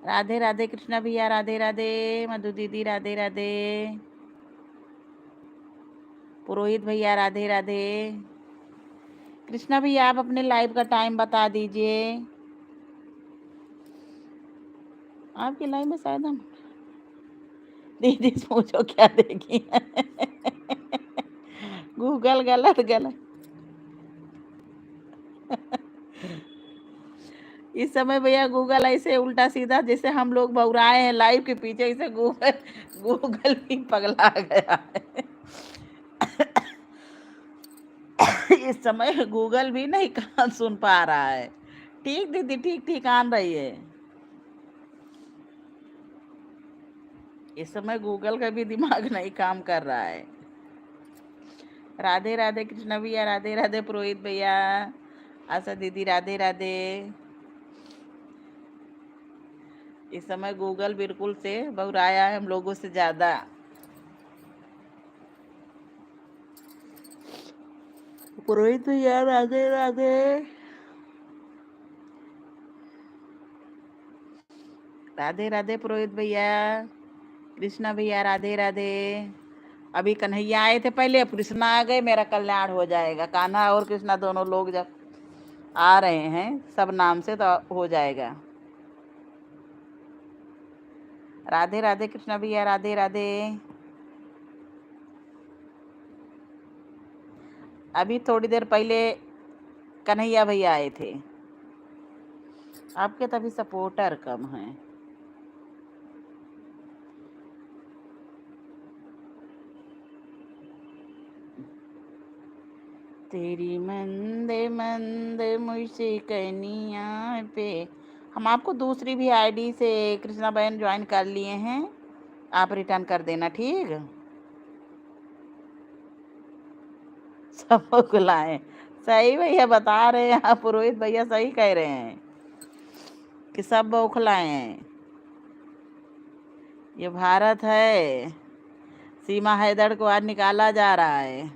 राधे राधे कृष्णा भैया, राधे राधे। मधु दीदी राधे राधे। पुरोहित भैया राधे राधे। कृष्णा भैया आप अपने लाइव का टाइम बता दीजिए। आपकी लाइव में शायद हम दीदी पूछो क्या देखी गूगल गलत गलत। इस समय भैया गूगल ऐसे उल्टा सीधा, जैसे हम लोग बौराए हैं लाइव के पीछे, इसे गूगल गूगल भी पगला गया है इस समय गूगल भी नहीं कान सुन पा रहा है। ठीक दीदी, ठीक ठीक आन रही है। इस समय गूगल का भी दिमाग नहीं काम कर रहा है। राधे राधे कृष्णा भैया, राधे राधे पुरोहित भैया, आशा दीदी राधे राधे। इस समय गूगल बिल्कुल से बौराया है हम लोगों से ज्यादा। पुरोहित भैया राधे राधे। राधे राधे पुरोहित भैया, कृष्णा भैया राधे राधे। अभी कन्हैया आए थे पहले, अब कृष्णा आ गए, मेरा कल्याण हो जाएगा। कान्हा और कृष्णा दोनों लोग जब आ रहे हैं सब नाम से तो हो जाएगा। राधे राधे कृष्णा भैया, राधे राधे। अभी थोड़ी देर पहले कन्हैया भैया आए थे। आपके तभी सपोर्टर कम हैं। तेरी मंद मंद मुझसे कनिया पे। हम आपको दूसरी भी आईडी से कृष्णा बहन ज्वाइन कर लिए हैं, आप रिटर्न कर देना ठीक। सब बुलाए, सही भैया बता रहे हैं आप, पुरोहित भैया सही कह रहे हैं कि सब बौखलाए हैं। ये भारत है, सीमा हैदर को आज निकाला जा रहा है।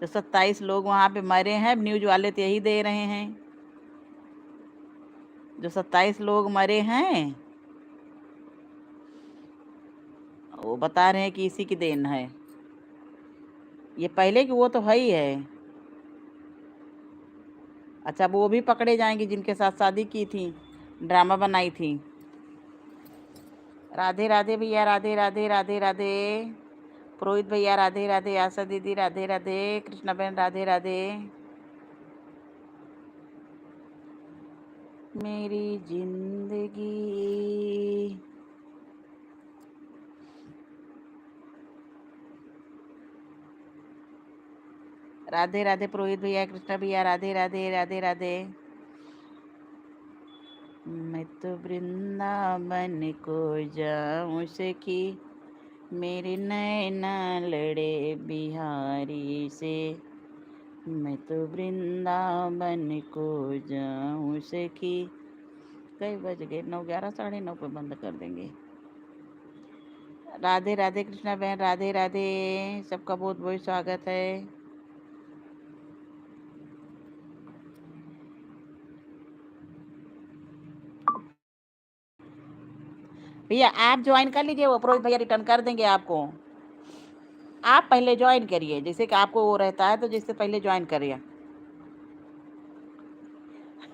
जो 27 लोग वहां पे मरे हैं, न्यूज वाले तो यही दे रहे हैं। जो 27 लोग मरे हैं वो बता रहे हैं कि इसी की देन है। ये पहले की वो तो है ही है। अच्छा, वो भी पकड़े जाएंगे जिनके साथ शादी की थी, ड्रामा बनाई थी। राधे राधे भैया, राधे राधे, राधे राधे। पुरोहित भैया राधे राधे, आशा दीदी राधे राधे, कृष्णा बहन राधे राधे। मेरी जिंदगी। राधे राधे पुरोहित भैया, कृष्णा भैया राधे राधे, राधे राधे। मैं तो वृंदावन को जाऊं सखी, मेरे नैना लड़े बिहारी से। मैं तो वृंदावन को जाऊं सखी। कई बज गए? 9, 11, 9:30 पे बंद कर देंगे। राधे राधे कृष्णा बहन, राधे राधे। सबका बहुत बहुत स्वागत है। भैया आप ज्वाइन कर लीजिए, वो पुरोहित भैया रिटर्न कर देंगे आपको। आप पहले ज्वाइन करिए, जैसे कि आपको वो रहता है तो जिससे पहले ज्वाइन करिए।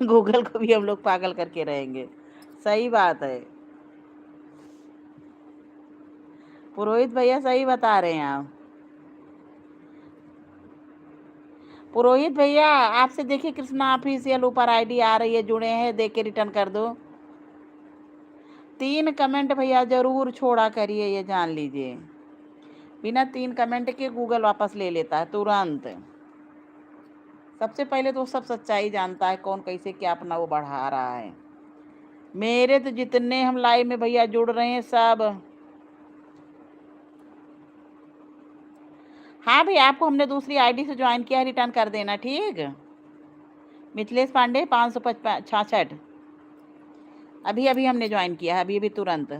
गूगल को भी हम लोग पागल करके रहेंगे। सही बात है, पुरोहित भैया सही बता रहे हैं आप। पुरोहित भैया आपसे देखिए कृष्णा ऑफिशियल ऊपर आईडी आ रही है, जुड़े हैं, देख के रिटर्न कर दो। 3 कमेंट भैया जरूर छोड़ा करिए, ये जान लीजिए। बिना 3 कमेंट के गूगल वापस ले लेता है तुरंत। सबसे पहले तो सब सच्चाई जानता है, कौन कैसे क्या अपना वो बढ़ा रहा है। मेरे तो जितने हम लाइव में भैया जुड़ रहे हैं सब। हाँ भैया, आपको हमने दूसरी आईडी से ज्वाइन किया है, रिटर्न कर देना, ठीक। मिथिलेश पांडे 566 अभी अभी हमने ज्वाइन किया है, अभी अभी तुरंत।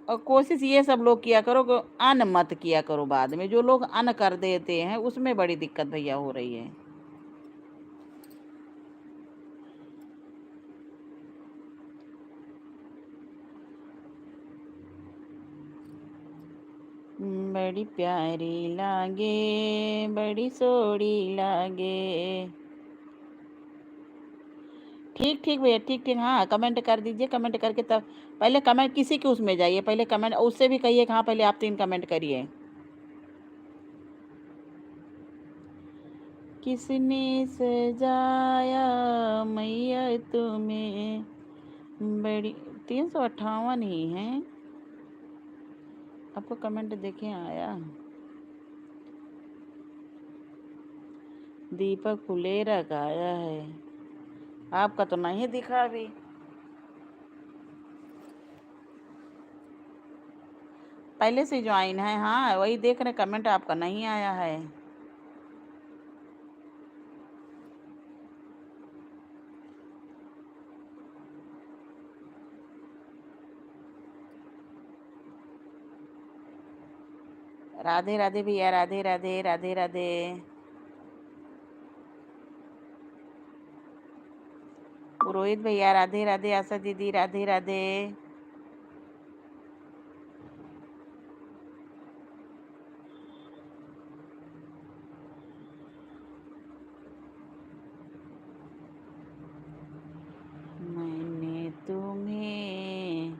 और कोशिश ये सब लोग किया करो कि अन मत किया करो, बाद में जो लोग अन कर देते हैं उसमें बड़ी दिक्कत भैया हो रही है। बड़ी प्यारी लागे, बड़ी सोड़ी लागे। ठीक ठीक भैया, ठीक ठीक। हाँ कमेंट कर दीजिए, कमेंट करके तब पहले कमेंट किसी के उसमें जाइए, पहले कमेंट उससे भी कहिए कि हाँ पहले आप 3 कमेंट करिए। किसने सजाया मैया तुम्हें, बड़ी 358 ही है। आपको कमेंट देखें आया। दीपक फुलेरा का आया है, आपका तो नहीं दिखा अभी। पहले से ज्वाइन है, हाँ वही देख रहे, कमेंट आपका नहीं आया है। राधे राधे भैया, राधे राधे, राधे राधे। पुरोहित भैया राधे राधे, आशा दीदी राधे राधे। मैंने तुम्हें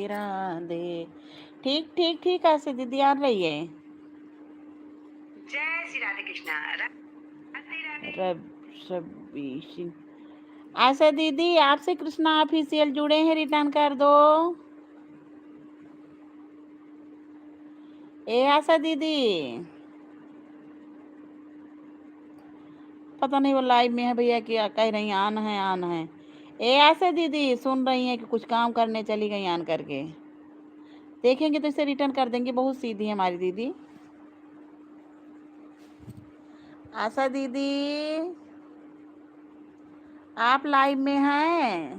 राधे। ठीक ठीक ठीक, ऐसे दीदी आ रही है। जय श्री राधे कृष्णा। राधे राधे। रबी सिंह, आशा दीदी आपसे कृष्णा ऑफिशियल जुड़े हैं, रिटर्न कर दो। ए आशा दीदी, पता नहीं वो लाइव में है भैया, क्या कह रही हैं आन है आन है। ए आशा दीदी सुन रही हैं कि कुछ काम करने चली गई आन करके, देखेंगे तो इसे रिटर्न कर देंगे, बहुत सीधी है हमारी दीदी। आशा दीदी आप लाइव में हैं?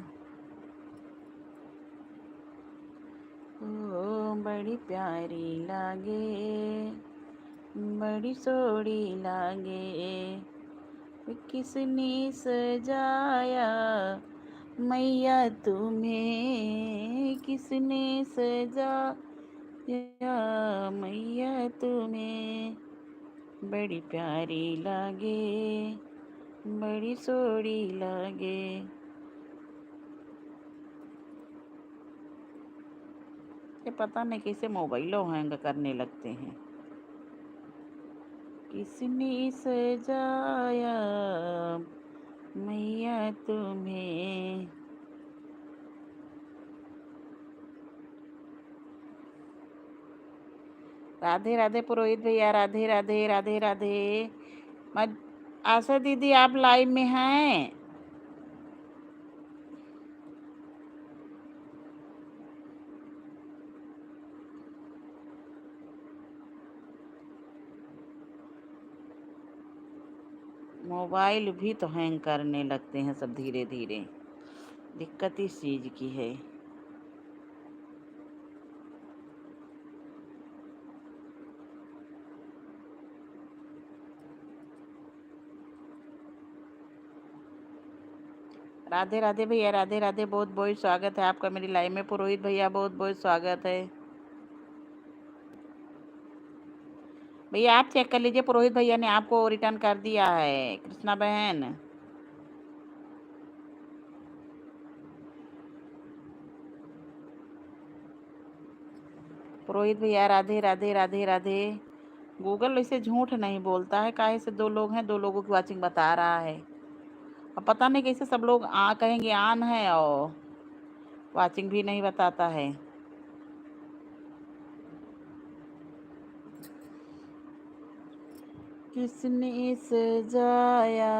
ओ बड़ी प्यारी लागे, बड़ी सोड़ी लागे, किसने सजाया मैया तुम्हें, किसने सजाया मैया तुम्हें, बड़ी प्यारी लागे, बड़ी सोड़ी लागे। ये पता नहीं कैसे मोबाइलों हैंग करने लगते हैं। किसने सजाया मैया तुम्हें। राधे राधे पुरोहित भैया, राधे राधे राधे राधे। मत आशा दीदी आप लाइव में हैं? मोबाइल भी तो हैंग करने लगते हैं सब धीरे धीरे, दिक्कत इस चीज़ की है। राधे राधे भैया, राधे राधे, बहुत बहुत स्वागत है आपका मेरी लाइव में। पुरोहित भैया बहुत बहुत स्वागत है भैया। आप चेक कर लीजिए, पुरोहित भैया ने आपको रिटर्न कर दिया है कृष्णा बहन। पुरोहित भैया राधे राधे राधे राधे। गूगल वैसे झूठ नहीं बोलता है, काहे से 2 लोग हैं, 2 लोगों की वाचिंग बता रहा है। अब पता नहीं कैसे सब लोग कहेंगे ऑन है और वाचिंग भी नहीं बताता है। किसने सजाया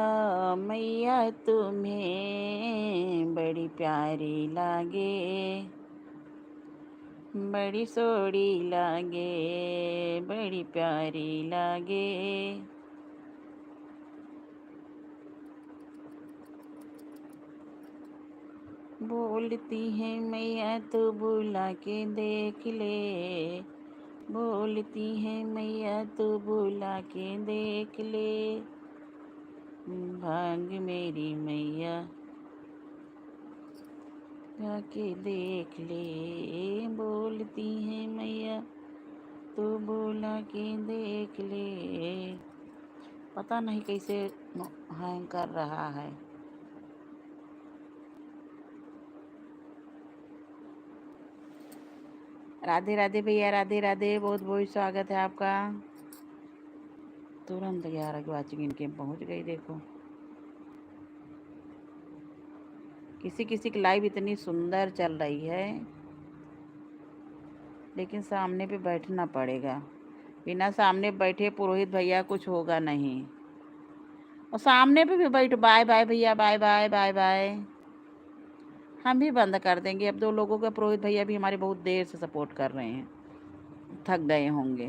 मैया तुम्हें, बड़ी प्यारी लागे, बड़ी सोड़ी लागे, बड़ी प्यारी लागे। बोलती है मैया तो बुला के देख ले, बोलती है मैया तो बुला के देख ले, भाग मेरी मैया जाके देख ले, बोलती है मैया तो बुला के देख ले। पता नहीं कैसे हैंग कर रहा है। राधे राधे भैया, राधे राधे, बहुत बहुत स्वागत है आपका। तुरंत 11 की वाचिंग इनके पहुंच गई। देखो किसी किसी की लाइव इतनी सुंदर चल रही है, लेकिन सामने पे बैठना पड़ेगा। बिना सामने बैठे पुरोहित भैया कुछ होगा नहीं। और सामने पे भी बैठो। बाय बाय भैया, बाय बाय बाय बाय। हम भी बंद कर देंगे अब। 2 लोगों का पुरोहित भैया भी हमारे बहुत देर से सपोर्ट कर रहे हैं, थक गए होंगे।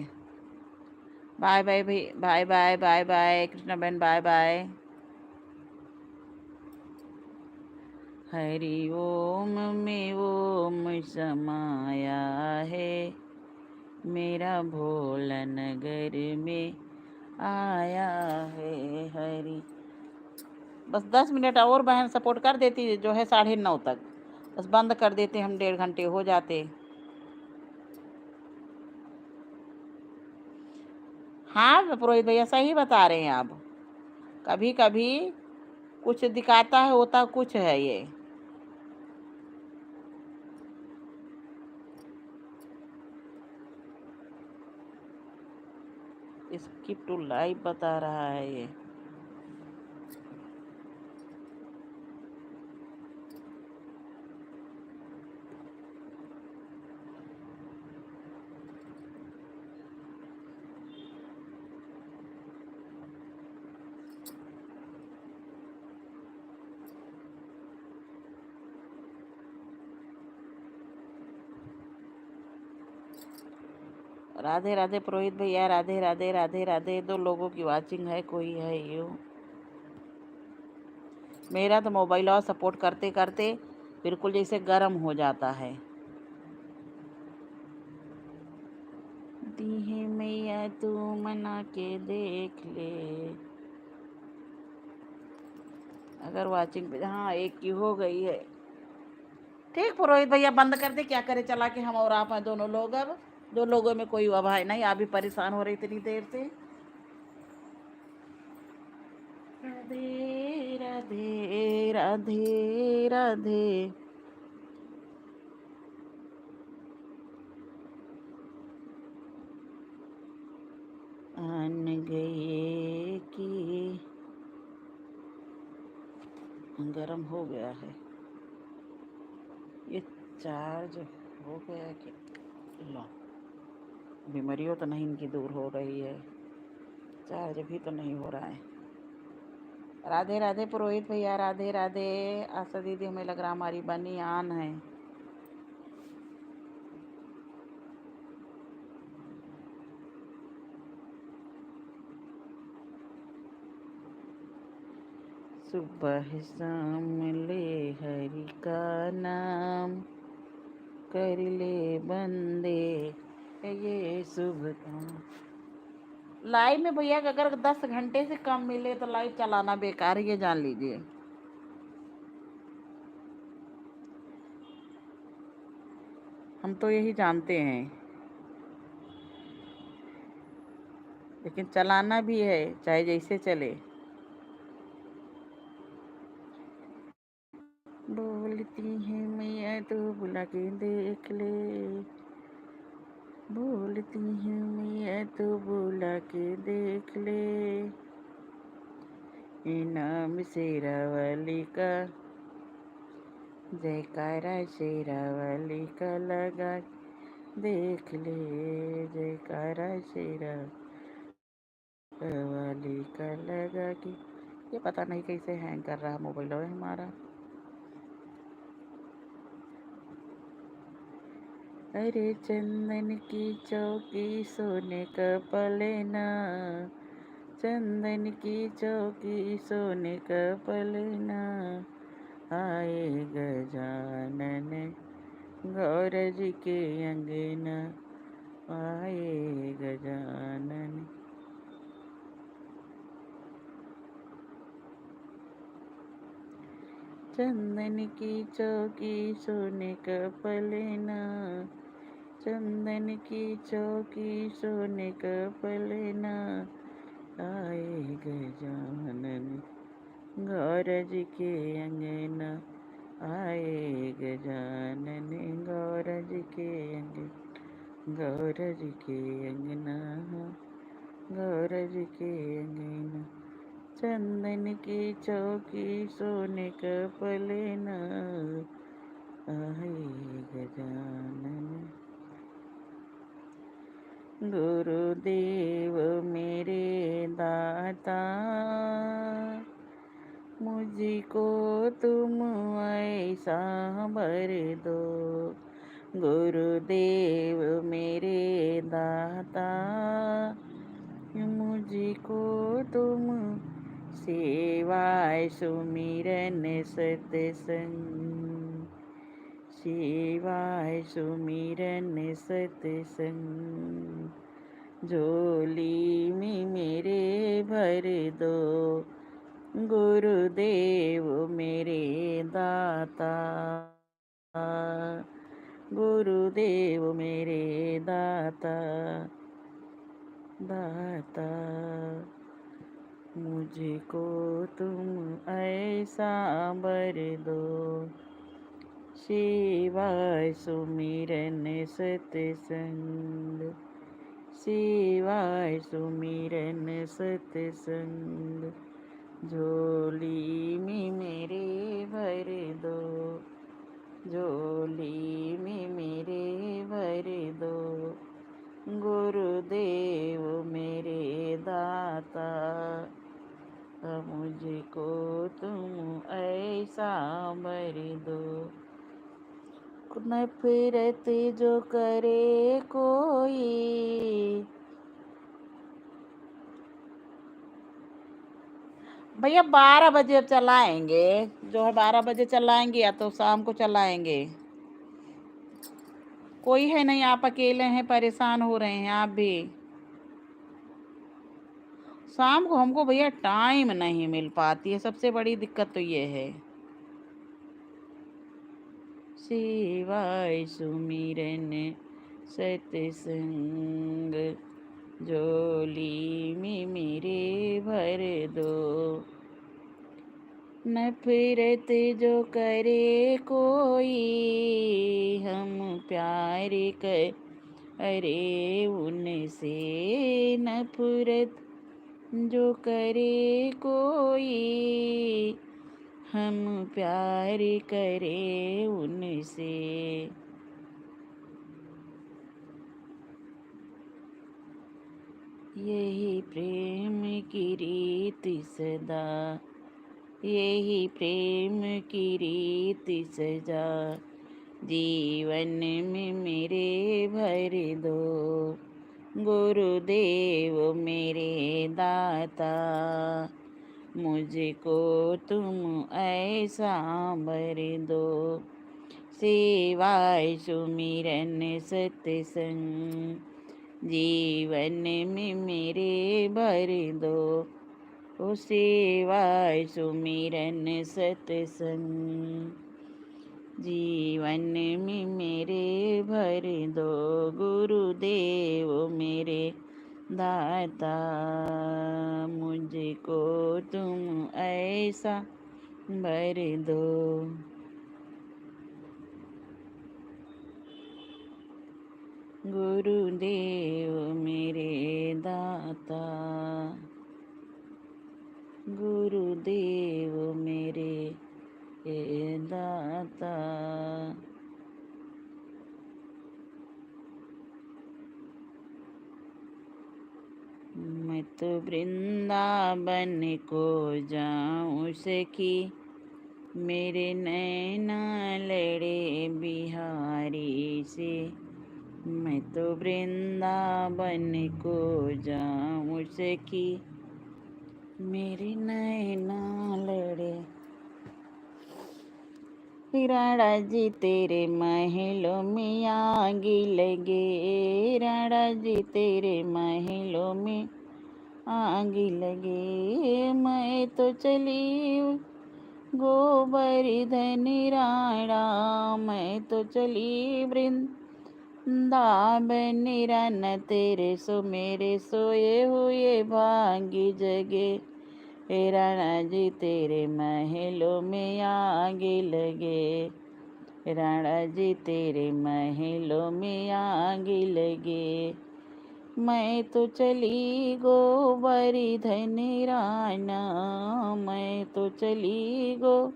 बाय बाय भाई, bye bye bye bye Krishna बहन, बाय बाय। हरि ओम में ओम समाया है, मेरा भोला नगर में आया है हरि। बस 10 मिनट और बहन सपोर्ट कर देती जो है 9:30 तक, बस बंद कर देते हम, 1.5 घंटे हो जाते। हाँ पुरोहित भैया सही बता रहे हैं आप। कभी कभी कुछ दिखाता है, होता कुछ है ये। स्किप टू लाइव बता रहा है ये। राधे राधे पुरोहित भैया, राधे राधे राधे राधे। 2 लोगों की वाचिंग है, कोई है यू। मेरा तो मोबाइल और सपोर्ट करते करते बिल्कुल जैसे गर्म हो जाता है। दी है मैया तू मना के देख ले। अगर वाचिंग पे हाँ 1 की हो गई है। ठीक पुरोहित भैया बंद कर दे, क्या करे चला के हम और आप हैं दोनों लोग। अब 2 लोगों में कोई अब है नहीं, आप भी परेशान हो रही इतनी देर से। राधे राधे राधे राधे। आन गए गरम हो गया है। ये चार्ज हो गया है कि लो, बीमारियों तो नहीं इनकी दूर हो रही है, चार्ज भी तो नहीं हो रहा है। राधे राधे पुरोहित भैया, राधे राधे। आशा दीदी, हमें लग रहा हमारी बनी आन है। सुबह शाम ले हरि का नाम, कर ले बंदे ये शुभ काम। लाइव में भैया अगर 10 घंटे से कम मिले तो लाइव चलाना बेकार है, ये जान लीजिए। हम तो यही जानते हैं, लेकिन चलाना भी है चाहे जैसे चले। बोलती है मैया तो बुला के देख ले, बोलती है मैया तो बुला के देख ले, इनाम शेरा वाली का, जयकारा शेरा वाली का लगा देख ले, जयकारा शेरा वाली का लगा के। ये पता नहीं कैसे हैंग कर रहा मोबाइल है हमारा। अरे चंदन की चौकी सोने का पलेना, चंदन की चौकी सोने का पलेना, आए गजानन गौर जी के अंगना, आए गजानन। चंदन की चौकी सोने का पलेना, चंदन की चौकी सोने का पलेना, आए गजानन गौर जी के अंगना, आए गजानन गौर जी के अंगना, गौर जी के अंगना, गौर जी के अंगना। चंदन की चौकी सोने का पलेना, आए गजानन। गुरुदेव मेरे दाता, मुझको तुम ऐसा वर दो, गुरुदेव मेरे दाता, मुझको तुम सेवाय सुमिरन सत्संग, सेवाय सुमिरन सत्संग, झोली में मेरे भर दो, गुरुदेव मेरे दाता, गुरुदेव मेरे दाता, दाता, मुझको तुम ऐसा वर दो, सेवाय सुमिरन सत्संग, सेवाय सुमिरन सत्संग, झोली में मेरे भर दो, झोली में मेरे भर दो, गुरुदेव मेरे दाता, मुझको तुम ऐसा वर दो। नफरत जो करे कोई, भैया 12 बजे चलाएंगे, जो है 12 बजे चलाएंगे या तो शाम को चलाएंगे। कोई है नहीं, आप अकेले हैं, परेशान हो रहे हैं आप भी। शाम को हमको भैया टाइम नहीं मिल पाती है, सबसे बड़ी दिक्कत तो ये है। सेवाय सुमिरन सत्संग, झोली में मेरे भर दो। नफरत जो करे कोई, हम प्यार कर अरे उनसे, नफरत जो करे कोई, हम प्यार करें उनसे। यही प्रेम की रीत सदा, यही प्रेम की रीत सजा, जीवन में मेरे भर दो। गुरुदेव मेरे दाता, मुझको तुम ऐसा वर दो। सेवाय सुमिरन सत्संग, जीवन में मेरे भर दो। ओ सेवाय सुमिरन सत्संग, जीवन में मेरे भर दो। गुरुदेव मेरे दाता, मुझको तुम ऐसा भर दो। गुरुदेव मेरे दाता, गुरुदेव मेरे दाता। मैं तो वृंदावन को जाऊं सखी, मेरे नैना लड़े बिहारी से। मैं तो वृंदावन को जाऊं सखी, मेरे नैना लड़े। राणा जी तेरे महलों में आग लगे, राणा जी तेरे महलों में आग लगे। मैं तो चली गोवर्धन राणा, मैं तो चली वृंदावन राना, तेरे सो मेरे सोए हुए भागी जगे। हे राणा जी तेरे महलों में आग लगे, राणा जी तेरे महलों में आग लगे। मैं तो चली गोवर्धन राना, मैं तो चली गो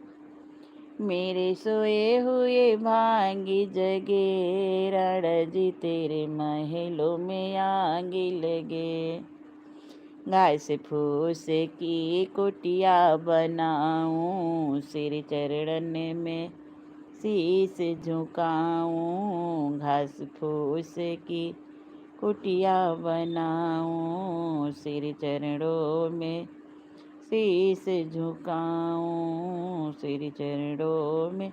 मेरे सोए हुए भागी जगे। राणा जी तेरे महलों में आग लगे। घास फूस की कुटिया बनाऊं, सिर चरण में शीस झुकाऊं। घास फूस की कुटिया बनाऊं, सिर चरणों में शीस झुकाऊं। सिर चरणों में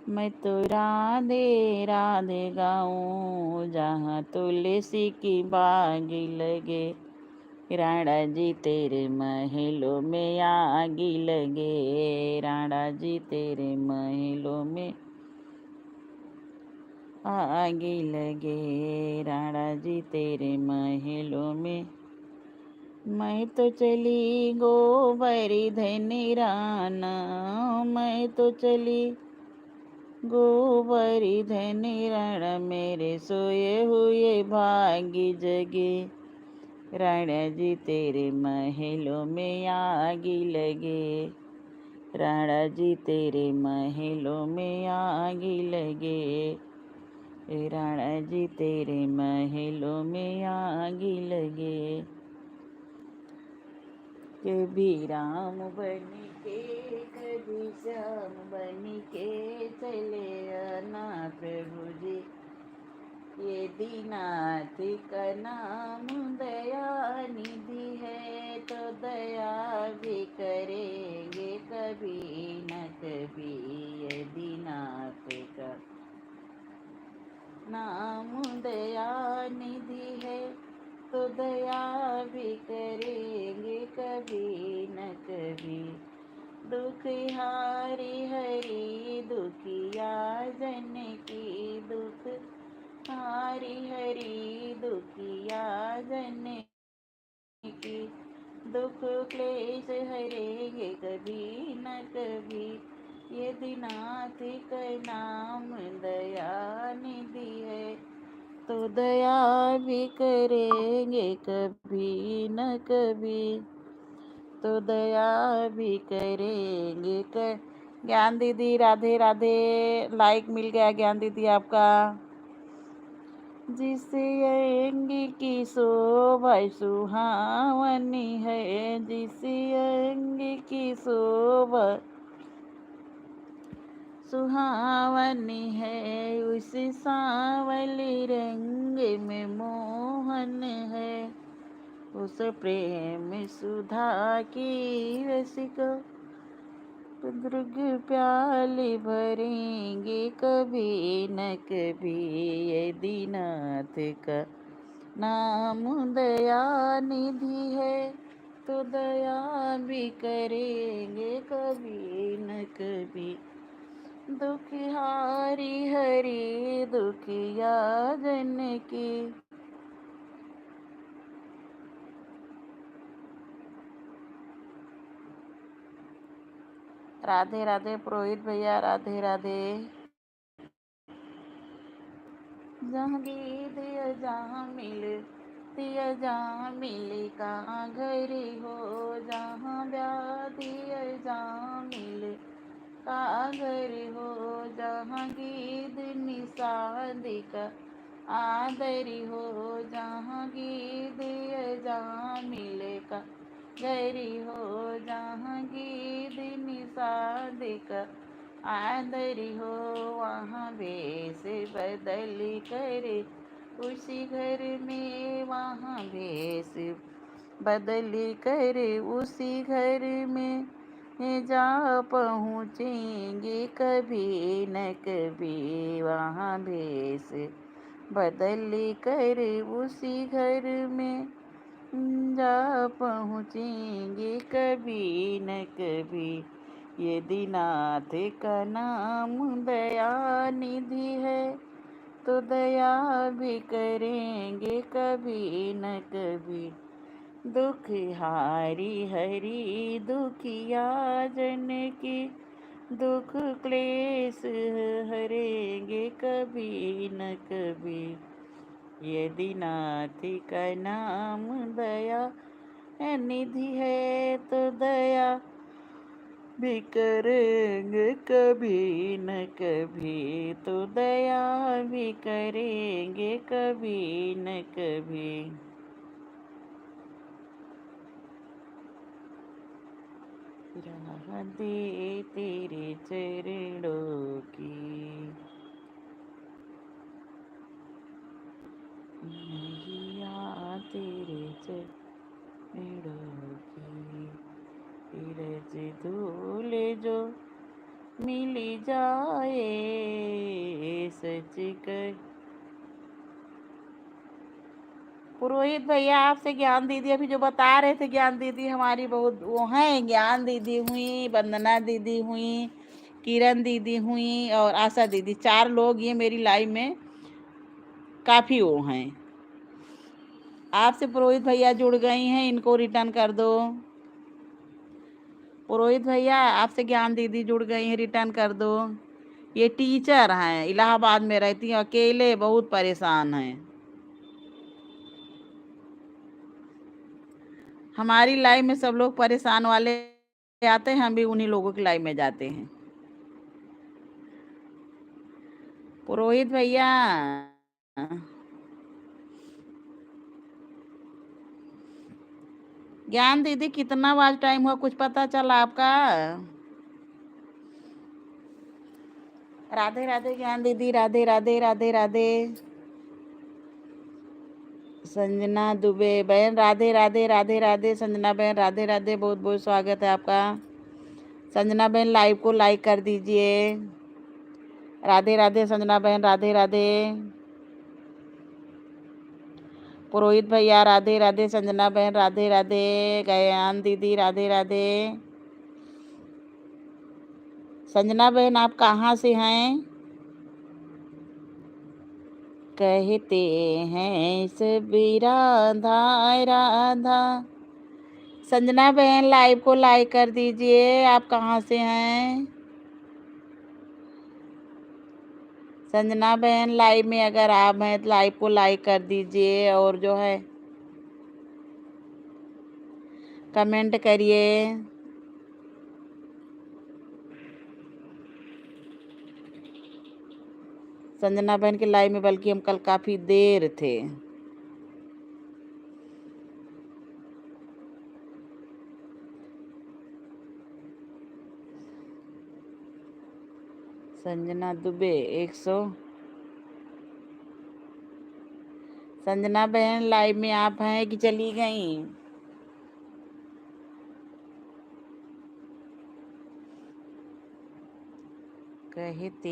मैं तो राधे राधे गाऊं, जहाँ तुलसी की बाग लगे। राणा जी तेरे महलों में आग लगे, राणा जी तेरे महलों में आग लगे। राणा जी तेरे महलों में मैं तो चली गोवर्धन राना, मैं तो चली गोवर्धन राणा, मेरे सोए हुए भागी जगे। राणा जी तेरे महलों में आग लगे, राणा जी तेरे महलों में आग लगे। राणा जी तेरे महलों में आग लगे। कभी राम बन के कभी श्याम बन के चले आना प्रभु जी। ये दीनाथ का नाम दया निधि है, तो दया भी करेंगे कभी न कभी। ये दीनाथ का नाम दया निधि है, तो दया भी करेंगे कभी न कभी। दुख हारी हरी दुखिया जन की, दुख हारी हरी दुखिया जन की। दुख क्लेश हरेंगे कभी न कभी। ये दीनाथ का नाम दया निधि है, तो दया भी करेंगे कभी न कभी। तो दया भी करेंगे कर। ज्ञान दीदी राधे राधे, लाइक मिल गया ज्ञान दीदी आपका। जिस अंग की शोभा सुहावनी है, जिस अंग की शोभा सुहावनी है, उस सांवले रंग में मोहन है। उस प्रेम सुधा की रसिको दृग प्याले भरेंगे कभी न कभी, ये दीनाथ का नाम दया निधि है। तो दया भी करेंगे कभी न कभी, दुख हारी हरी दुखिया जन की। राधे राधे पुरोहित भैया, राधे राधे। जहाँ गीत जहाँ मिल तिया जहाँ मिले कहाँ घरे हो, जहाँ व्याधि जहाँ मिले कहाँ घरे हो, जहाँ गीत निषाद का आदरी हो, जहाँ गीत जहाँ मिले का घरी हो, जहाँ गीत निषाद का आदरी हो, वहाँ वेश बदल करे उसी घर में, वहाँ वेश बदल करे उसी घर में जा पहुँचेंगे कभी न कभी, वहाँ वेश बदल कर उसी घर में जा पहुँचेंगे कभी न कभी, ये दीनाथ का नाम दया निधि है। तो दया भी करेंगे कभी न कभी, दुख हारी हरी दुखिया जन की, दुख क्लेश हरेंगे कभी न कभी, ये दीनाथ का नाम दया निधि है। तो दया भी करेंगे कभी न कभी, तो दया भी करेंगे कभी न कभी। राह दे तेरे चरणों की, मैया तेरे चरणों की, रज धूल जो मिल जाए सच कर। पुरोहित भैया आपसे ज्ञान दीदी अभी जो बता रहे थे, ज्ञान दीदी हमारी बहुत वो हैं, ज्ञान दीदी हुई, वंदना दीदी हुई, किरण दीदी हुई और आशा दीदी, 4 लोग ये मेरी लाइफ में काफ़ी वो हैं। आपसे पुरोहित भैया जुड़ गई हैं, इनको रिटर्न कर दो। पुरोहित भैया आपसे ज्ञान दीदी जुड़ गई हैं, रिटर्न कर दो। ये टीचर हैं, इलाहाबाद में रहती हैं, अकेले बहुत परेशान हैं। हमारी लाइफ में सब लोग परेशान वाले आते हैं, हम भी उन्हीं लोगों की लाइफ में जाते हैं। पुरोहित भैया ज्ञान दीदी कितना आज टाइम हुआ, कुछ पता चला आपका? राधे राधे ज्ञान दीदी, राधे राधे राधे राधे। संजना दुबे बहन, राधे राधे राधे राधे। संजना बहन राधे राधे, बहुत बहुत स्वागत है आपका। संजना बहन लाइव को लाइक कर दीजिए। राधे राधे संजना बहन, राधे राधे। पुरोहित भैया राधे राधे, संजना बहन राधे राधे, ज्ञान दीदी राधे राधे। संजना बहन आप कहाँ से हैं? कहते हैं सभी राधा राधा। संजना बहन लाइव को लाइक कर दीजिए, आप कहाँ से हैं? संजना बहन लाइव में अगर आप हैं तो लाइव को लाइक कर दीजिए। और जो है कमेंट करिए। संजना बहन के लाइव में बल्कि हम कल काफ़ी देर थे। संजना दुबे 100। संजना बहन लाइव में आप हैं कि चली गई? कहते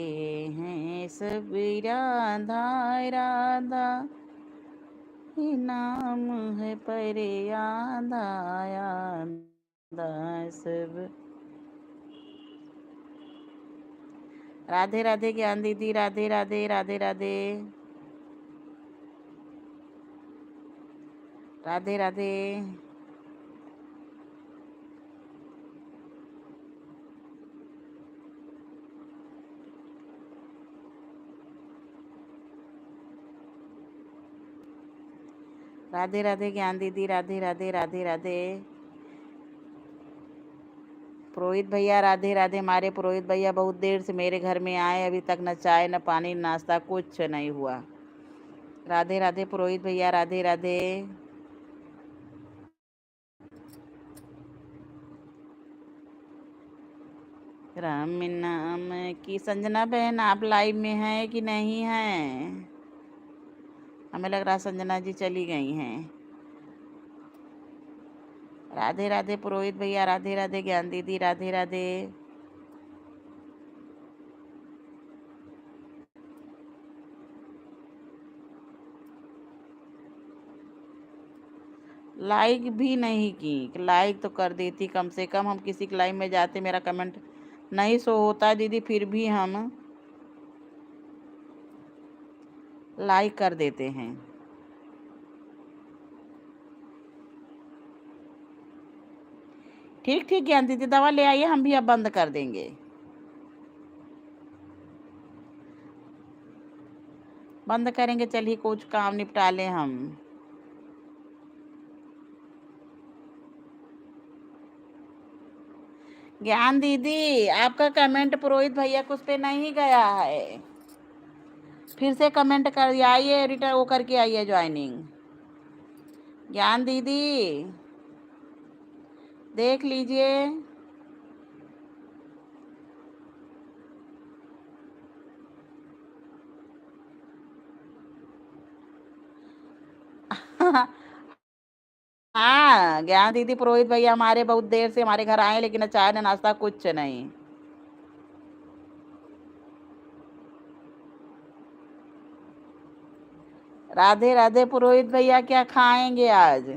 हैं सब राधा राधा, ये नाम है पर आधा आधा सब। राधे राधे ज्ञान दीदी, राधे राधे राधे राधे राधे राधे। राधे राधे ज्ञान दीदी, राधे राधे राधे राधे। पुरोहित भैया राधे राधे। हमारे पुरोहित भैया बहुत देर से मेरे घर में आए, अभी तक न चाय न पानी न नाश्ता कुछ नहीं हुआ। राधे राधे पुरोहित भैया, राधे राधे। राम नाम की। संजना बहन आप लाइव में हैं कि नहीं हैं? हमें लग रहा संजना जी चली गई हैं। राधे राधे पुरोहित भैया, राधे राधे ज्ञान दीदी, राधे राधे। लाइक भी नहीं की, लाइक तो कर देती कम से कम। हम किसी के लाइव में जाते, मेरा कमेंट नहीं शो होता दीदी, फिर भी हम लाइक कर देते हैं। ठीक ठीक ज्ञान दीदी, दवा ले आइए, हम भी अब बंद कर देंगे। बंद करेंगे, चलिए कुछ काम निपटा लें हम। ज्ञान दीदी आपका कमेंट पुरोहित भैया को उस पे नहीं गया है, फिर से कमेंट कर आइए, रिटर्न वो करके आइए ज्वाइनिंग। ज्ञान दीदी देख लीजिए। हाँ ज्ञान दीदी, पुरोहित भैया हमारे बहुत देर से हमारे घर आए, लेकिन चाय न नाश्ता कुछ नहीं। राधे राधे पुरोहित भैया, क्या खाएंगे आज?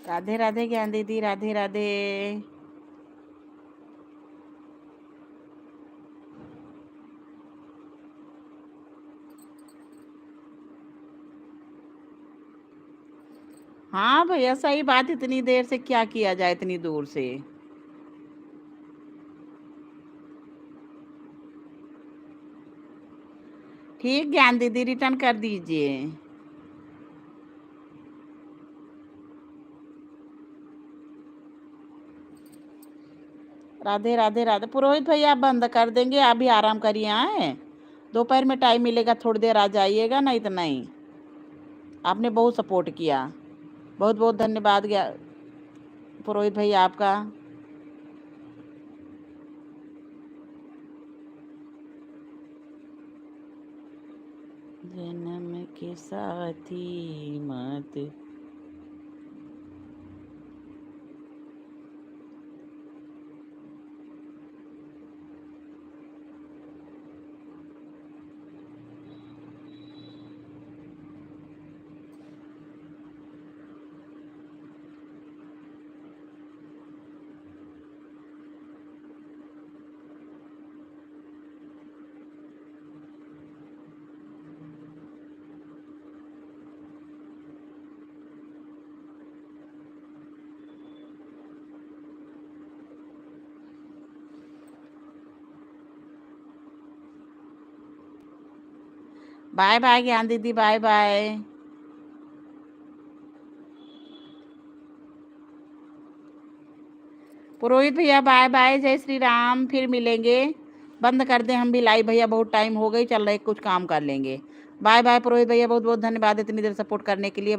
राधे राधे ज्ञान दीदी, राधे राधे। हाँ भैया सही बात, इतनी देर से क्या किया जाए, इतनी दूर से। ठीक ज्ञान दीदी, रिटर्न कर दीजिए। राधे राधे राधे पुरोहित भैया, आप बंद कर देंगे, आप भी आराम करिए। आए दोपहर में टाइम मिलेगा थोड़ी देर आ जाइएगा, नहीं तो नहीं। आपने बहुत सपोर्ट किया, बहुत बहुत धन्यवाद पुरोहित भैया आपका। जन्म के साथी मत। बाय बाय ज्ञान दीदी, बाय बाय। पुरोहित भैया बाय बाय, जय श्री राम, फिर मिलेंगे। बंद कर दें हम भी लाइव भैया, बहुत टाइम हो गई, चल रहे कुछ काम कर लेंगे। बाय बाय पुरोहित भैया, बहुत बहुत धन्यवाद इतनी देर सपोर्ट करने के लिए।